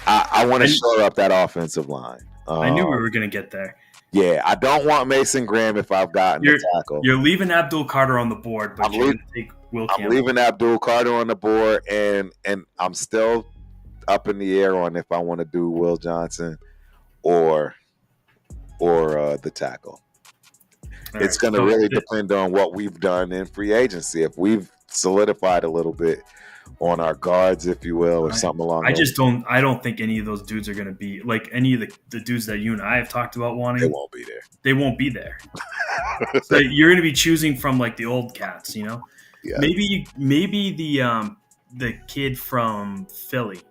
I want to shore up that offensive line.
I knew we were going to get there.
Yeah, I don't want Mason Graham if I've gotten a tackle.
You're leaving Abdul Carter on the board, but you're going to take Will Campbell.
I'm leaving Abdul Carter on the board, and I'm still up in the air on if I want to do Will Johnson or the tackle. It's going to really depend on what we've done in free agency. If we've solidified a little bit on our guards, if you will, or something along those lines.
I don't think any of those dudes are going to be like any of the dudes that you and I have talked about wanting.
They won't be there.
They won't be there. So you're going to be choosing from like the old cats, Yeah. Maybe the kid from Philly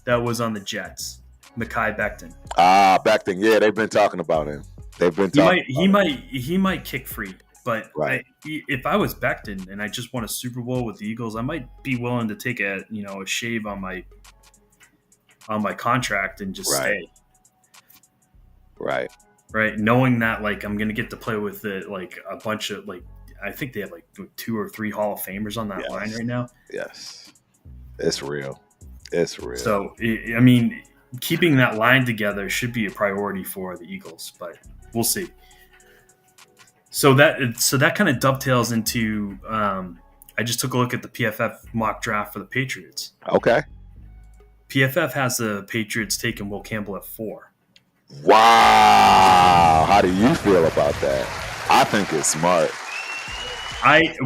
that was on the Jets, Mekhi Becton.
Becton. Yeah, they've been talking about him.
He might kick free. But
right.
If I was Becton and I just won a Super Bowl with the Eagles, I might be willing to take a shave on my contract and just stay.
Right.
Knowing that I'm gonna get to play with a bunch of I think they have 2 or 3 Hall of Famers on that line right now.
Yes, it's real.
So I mean, keeping that line together should be a priority for the Eagles, but we'll see. So that kind of dovetails into I just took a look at the PFF mock draft for the Patriots.
Okay.
PFF has the Patriots taking Will Campbell at 4.
Wow. How do you feel about that? I think it's smart.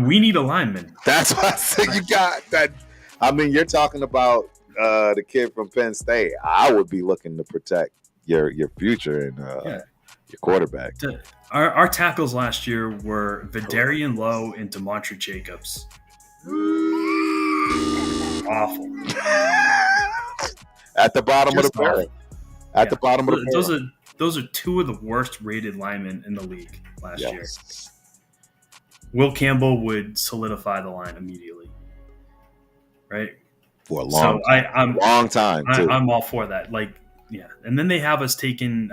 We need a lineman.
That's what I said. You got that. I mean, you're talking about the kid from Penn State. I would be looking to protect your future and your quarterback.
Our tackles last year were Vidarian Lowe and DeMontre Jacobs. Awful.
At the bottom of the barrel. At the bottom of the barrel.
Those are 2 of the worst rated linemen in the league last year. Will Campbell would solidify the line immediately. Right?
For a long time. Long time, too.
I'm all for that. And then they have us taking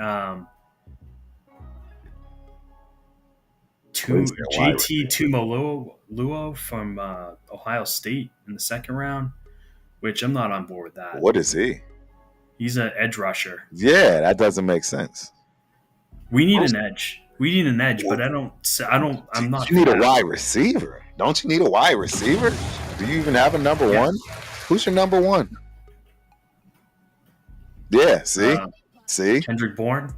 JT Tuimoloau from Ohio State in the second round, which I'm not on board with that.
What is he?
He's an edge rusher.
Yeah, that doesn't make sense.
We need an edge. But I'm not.
You need a wide receiver. Don't you need a wide receiver? Do you even have a number one? Who's your number one? Yeah, see?
Kendrick Bourne?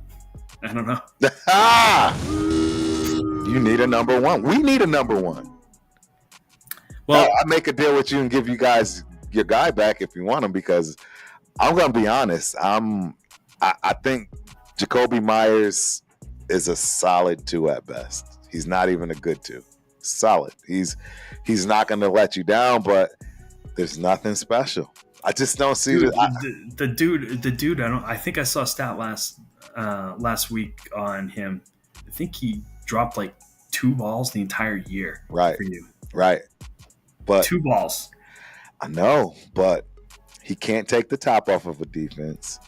I don't know.
You need a number one. We need a number one. Well, I make a deal with you and give you guys your guy back if you want him, because I'm going to be honest. I think Jacoby Myers is a solid 2 at best. He's not even a good 2. Solid. He's not going to let you down, but there's nothing special. I just don't see
the dude. I think I saw a stat last week on him. I think he dropped 2 balls the entire year.
Right.
For you.
Right. But
2 balls.
I know, but he can't take the top off of a defense.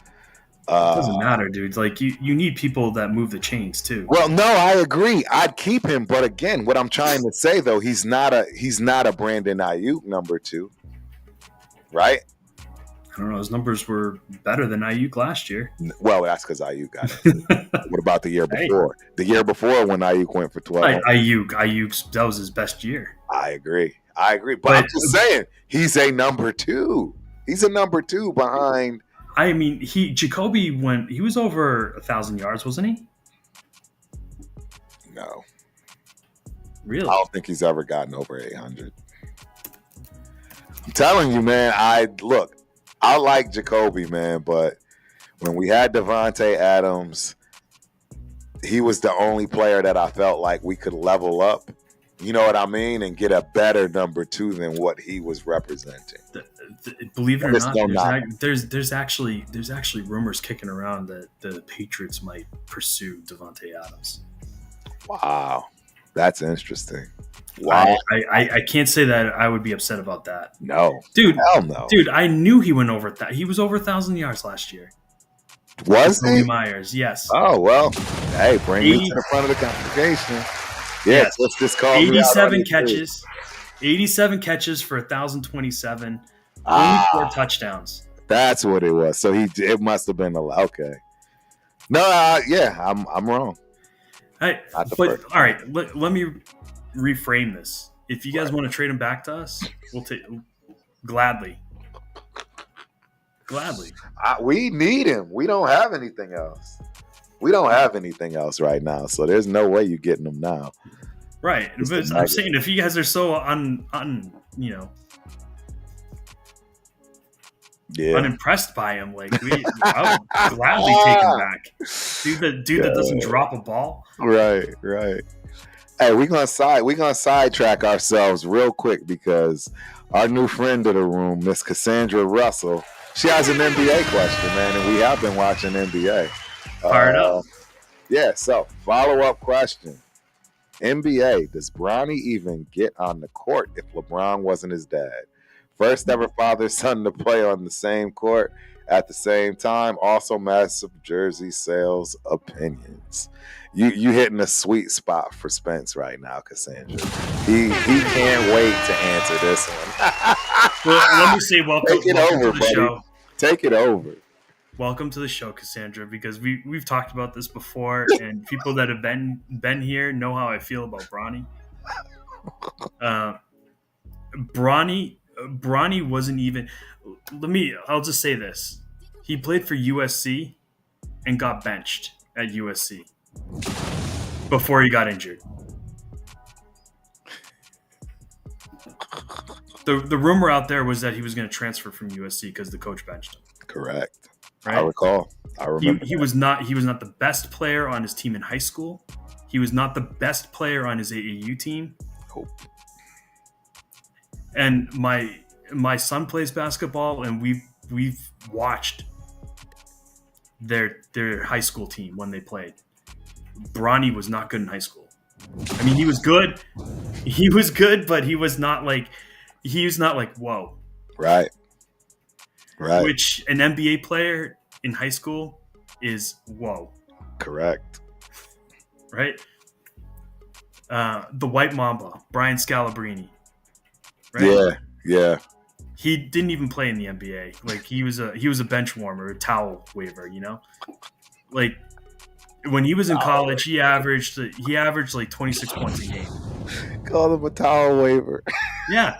It doesn't matter, dude. You need people that move the chains too.
Well, no, I agree. I'd keep him, but again, what I'm trying to say though, he's not a Brandon Ayuk number 2, right?
I don't know. His numbers were better than Ayuk last year.
Well, that's because Ayuk got it. What about the year before? Hey. The year before when Ayuk went for 12.
Ayuk, that was his best year.
I agree. But I'm just saying, he's a number 2. He's a number 2 behind.
I mean, Jacoby he was over 1,000 yards, wasn't he?
No.
Really?
I don't think he's ever gotten over 800. I'm telling you, man. I like Jacoby, man, but when we had Devante Adams, he was the only player that I felt like we could level up. You know what I mean? And get a better number 2 than what he was representing.
Believe it or not, there's actually rumors kicking around that the Patriots might pursue Devante Adams.
Wow, that's interesting. Wow,
I can't say that I would be upset about that.
No,
dude,
hell no,
dude. I knew he went over that. He was over 1,000 yards last year.
Was he?
Myers, yes.
Oh well, hey, bring me to the front of the congregation. Yes, let's just call
87 catches. 87 catches for 1,027. Only 4 touchdowns.
That's what it was. So it must have been okay. No, yeah, I'm wrong.
All right, let me reframe this. If you guys want to trade him back to us, we'll take gladly.
We need him. We don't have anything else. Right now, so there's no way you're getting him now.
Right, but I'm saying if you guys are so unimpressed by him, like I would gladly take him back. Dude that doesn't drop a ball.
Right. Hey, we're gonna sidetrack ourselves real quick because our new friend of the room, Miss Cassandra Russell, she has an NBA question, man, and we have been watching NBA.
Fired up.
Yeah, so follow-up question. NBA, does Bronny even get on the court if LeBron wasn't his dad? First ever father-son to play on the same court at the same time. Also massive jersey sales opinions. You hitting a sweet spot for Spence right now, Cassandra. He can't wait to answer this one.
Well, let me say welcome to the show.
Take it over.
Welcome to the show, Cassandra, because we've talked about this before, and people that have been here know how I feel about Bronny. Bronny wasn't even. I'll just say this: he played for USC and got benched at USC before he got injured. The rumor out there was that he was going to transfer from USC because the coach benched him.
Correct.
Right?
I recall. I remember.
He was not the best player on his team in high school. He was not the best player on his AAU team.
Nope.
And my son plays basketball, and we've watched their high school team when they played. Bronny was not good in high school. I mean, he was good, but he was not like whoa.
Right.
Which an NBA player in high school is whoa.
Correct.
Right? The White Mamba, Brian Scalabrine.
Right? Yeah.
He didn't even play in the NBA. Like he was a bench warmer, a towel waver, you know? Like when he was in college, he averaged like 26 points a game.
Call him a towel waver.
Yeah.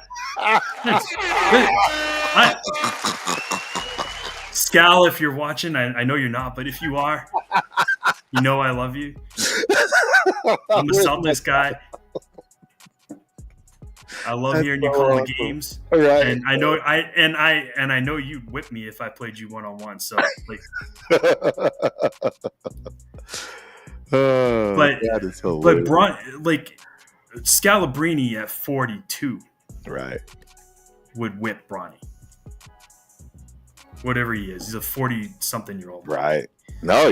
Scal, if you're watching, I know you're not, but if you are, you know I love you. I'm a Celtics guy. I love hearing you call the games,
right.
And I know you'd whip me if I played you 1-on-1. So, like,
that is hilarious.
But Scalabrine at 42,
right,
would whip Bronny. Whatever he is, he's a 40-something-year-old.
Right. No,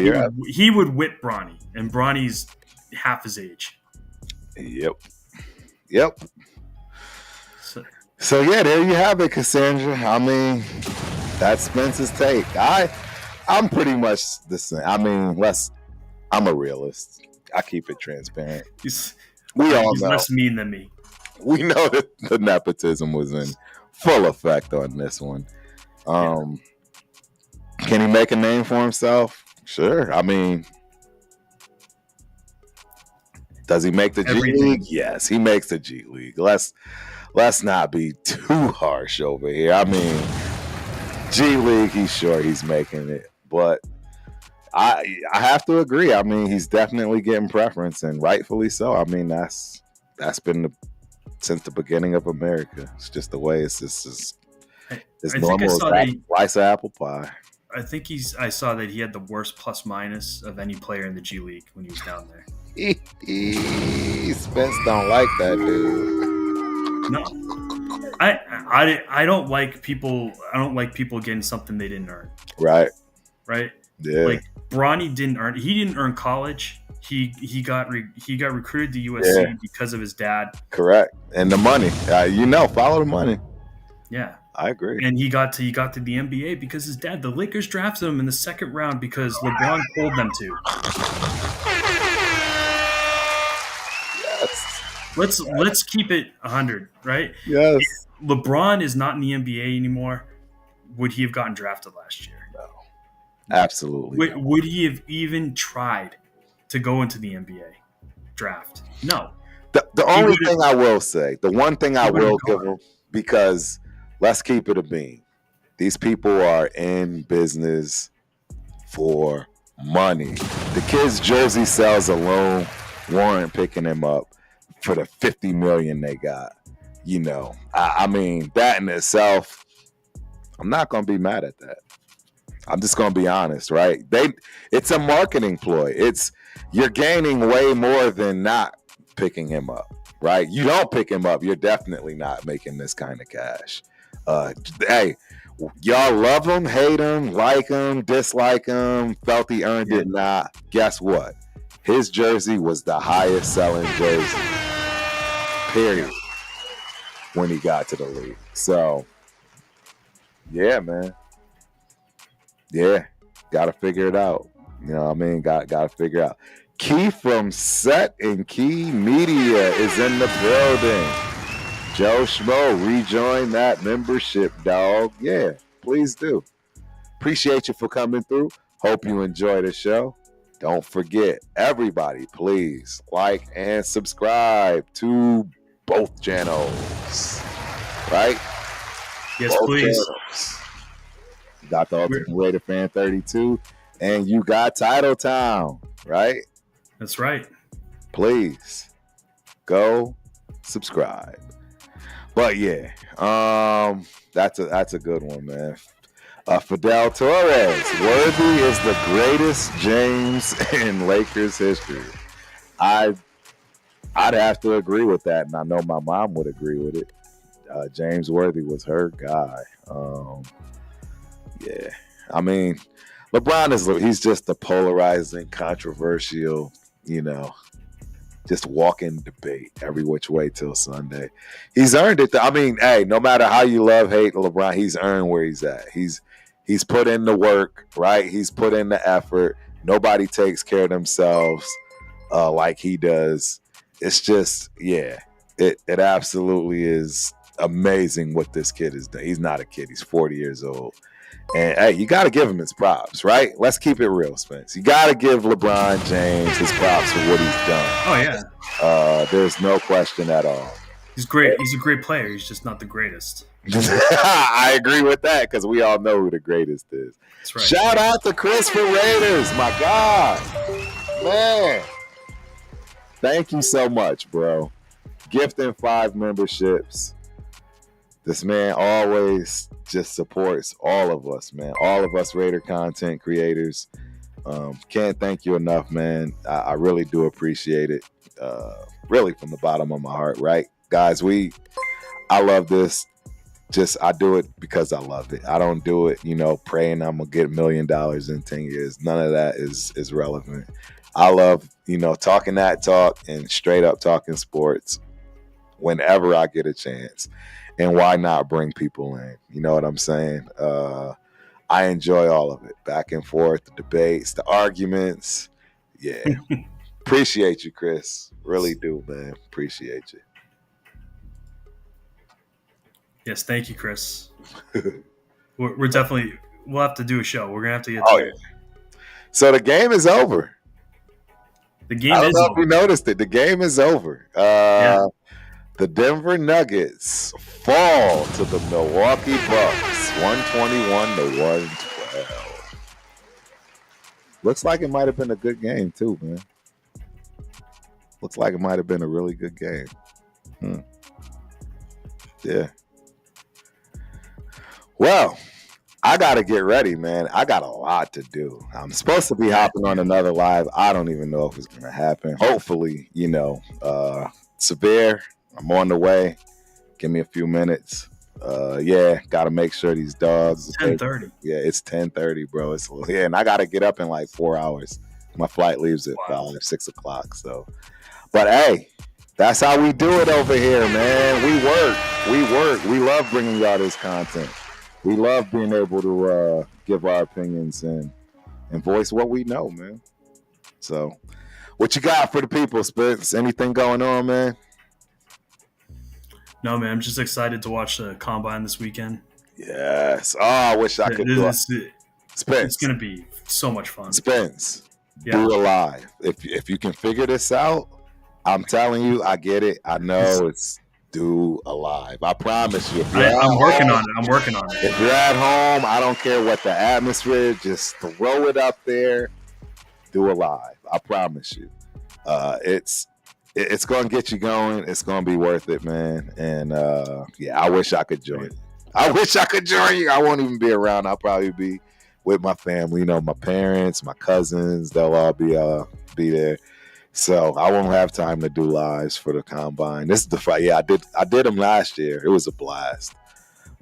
he would whip Bronny, and Bronny's half his age.
Yep. So yeah, there you have it, Cassandra. I mean, that's Spence's take. I'm pretty much the same. I mean, I'm a realist. I keep it transparent.
He's
know.
Less mean than me.
We know that the nepotism was in full effect on this one. Can he make a name for himself? Sure. I mean, does he make the G League? Yes, he makes the G League. Let's not be too harsh over here. I mean, G League, he's making it. But I have to agree. I mean, he's definitely getting preference, and rightfully so. I mean, that's been since the beginning of America. It's just the way it's normal as slice of apple pie.
I think I saw that he had the worst plus minus of any player in the G League when he was down there.
Spence don't like that dude.
No, I don't like people. I don't like people getting something they didn't earn.
Right.
Yeah. Like Bronny didn't earn. He didn't earn college. He got recruited to USC because of his dad.
Correct. And the money. Follow the money.
Yeah.
I agree.
And he got to the NBA because his dad. The Lakers drafted him in the second round because LeBron told them to.
Yes.
Let's keep it 100, right?
Yes.
If LeBron is not in the NBA anymore, would he have gotten drafted last year?
No. Absolutely.
Would he have even tried to go into the NBA draft? No.
The only thing I will say, the one thing I will give him, because let's keep it a bean. These people are in business for money. The kid's jersey sales alone warrant picking him up for the $50 million they got. I mean, that in itself, I'm not going to be mad at that. I'm just going to be honest, right? It's a marketing ploy. You're gaining way more than not picking him up, right? You don't pick him up, you're definitely not making this kind of cash. Hey, y'all love him, hate him, like him, dislike him, felt he earned it, not. Guess what? His jersey was the highest selling jersey, period, when he got to the league. So, yeah, man. Yeah, got to figure it out. You know what I mean? Got to figure out. Key from Set and Key Media is in the building. Joe Schmo, rejoin that membership, dog. Yeah, please do. Appreciate you for coming through. Hope you enjoy the show. Don't forget, everybody, please like and subscribe to both channels. Right?
Yes, both please.
Channels. You got the Ultimate Raider Fan 32, and you got Title Town, right?
That's right.
Please go subscribe. But yeah, that's a good one, man. Fidel Torres, Worthy is the greatest James in Lakers history. I'd have to agree with that, and I know my mom would agree with it. James Worthy was her guy. Yeah, I mean, LeBron he's just a polarizing, controversial, just walking debate every which way till Sunday. He's earned it. I mean, hey, no matter how you love, hate LeBron, he's earned where he's at. He's put in the work, right? He's put in the effort. Nobody takes care of themselves like he does. It's just, yeah, it absolutely is amazing what this kid has done. He's not a kid. He's 40 years old. And, hey, you got to give him his props, right? Let's keep it real, Spence. You got to give LeBron James his props for what he's done.
Oh, yeah.
There's no question at all.
He's great. He's a great player. He's just not the greatest.
I agree with that because we all know who the greatest is.
That's right.
Shout out to Chris for Raiders. My God. Man. Thank you so much, bro. Gifting 5 memberships. This man always just supports all of us, man. All of us Raider content creators. Can't thank you enough, man. I really do appreciate it. Really from the bottom of my heart, right? Guys, I love this. I do it because I love it. I don't do it, praying I'm going to get $1 million in 10 years. None of that is relevant. I love, talking that talk and straight up talking sports whenever I get a chance. And why not bring people in? You know what I'm saying? I enjoy all of it. Back and forth, the debates, the arguments. Yeah. Appreciate you, Chris. Really do, man. Appreciate you.
Yes, thank you, Chris. We're definitely we'll have to do a show. We're gonna have to get.
Oh yeah. So the game is over.
The game
I don't
is
know
over.
if you noticed it. The game is over.
Yeah.
The Denver Nuggets fall to the Milwaukee Bucks, 121 to 112. Looks like it might have been a good game too, man. Looks like it might have been a really good game. Yeah. Well, I got to get ready, man. I got a lot to do. I'm supposed to be hopping on another live. I don't even know if it's going to happen. Hopefully, Severe, I'm on the way. Give me a few minutes. Got to make sure these dogs.
It's 10:30.
Yeah, it's 10:30, bro. And I got to get up in like 4 hours. My flight leaves at 5, 6 o'clock. So, but hey, that's how we do it over here, man. We work. We love bringing y'all this content. We love being able to give our opinions and voice what we know, man. So, what you got for the people, Spence? Anything going on, man?
No, man. I'm just excited to watch the Combine this weekend.
Yes. Oh, I wish I could do it. Spence.
It's going to be so much fun.
Spence, do it live. If you can figure this out, I'm telling you, I get it. I know it's do alive. I promise you.
I'm working on it.
If you're at home, I don't care what the atmosphere is, just throw it up there. Do alive. I promise you. It's going to get you going. It's going to be worth it, man. And I wish I could join. I wish I could join you. I won't even be around. I'll probably be with my family. My parents, my cousins. They'll all be there. So I won't have time to do lives for the Combine. This is the fight. Yeah, I did them last year. It was a blast.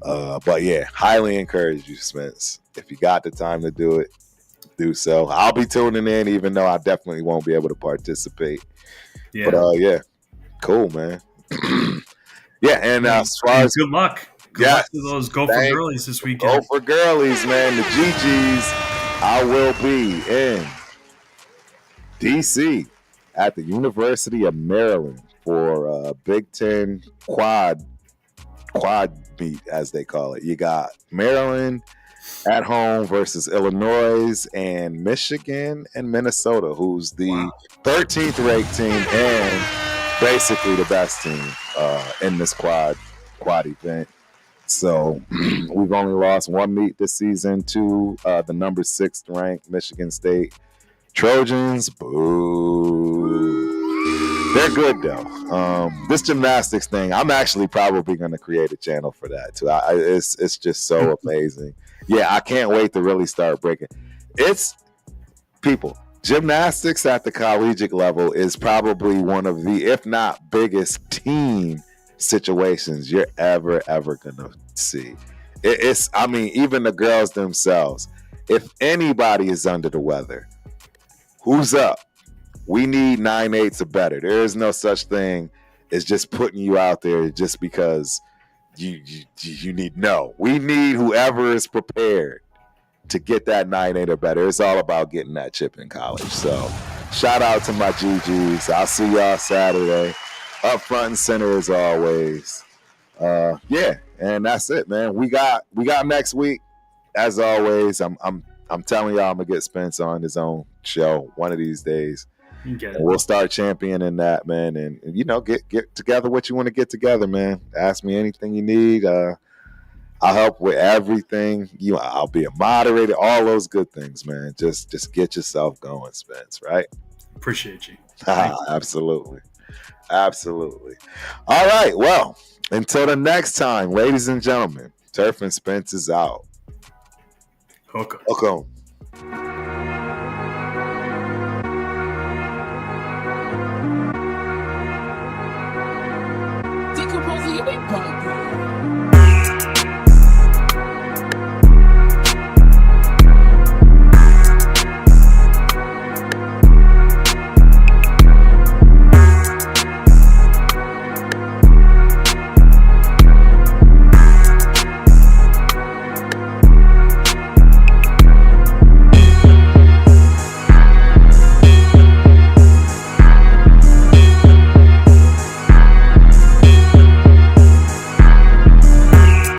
But yeah, highly encourage you, Spence. If you got the time to do it, do so. I'll be tuning in, even though I definitely won't be able to participate. Yeah. But cool, man. And as far as
good luck. Good luck to those Go for Girlies this weekend.
Go for Girlies, man. The GGs. I will be in DC at the University of Maryland for Big Ten quad meet, as they call it. You got Maryland at home versus Illinois and Michigan and Minnesota, who's the 13th ranked team and basically the best team in this quad event. So we've only lost one meet this season to the number 6th ranked Michigan State Trojans. Boo. They're good though. This gymnastics thing, I'm actually probably going to create a channel for that too. It's just so amazing. Yeah, I can't wait to really start breaking. It's people. Gymnastics at the collegiate level is probably one of the, if not biggest, team situations you're ever gonna see. Even the girls themselves. If anybody is under the weather, who's up? We need 9/8 or better. There is no such thing as just putting you out there just because you need. No, we need whoever is prepared to get that 9/8 or better. It's all about getting that chip in college. So shout out to my GGs. I'll see y'all Saturday. Up front and center as always. And that's it, man. We got next week. As always, I'm telling y'all I'm gonna get Spence on his own show one of these days. And we'll start championing that, man. And get together what you want to get together, man. Ask me anything you need. I'll help with everything. I'll be a moderator, all those good things, man. Just get yourself going, Spence, right?
Appreciate you.
Absolutely. All right. Well, until the next time, ladies and gentlemen, Turf and Spence is out.
Hook 'em.
Hook 'em.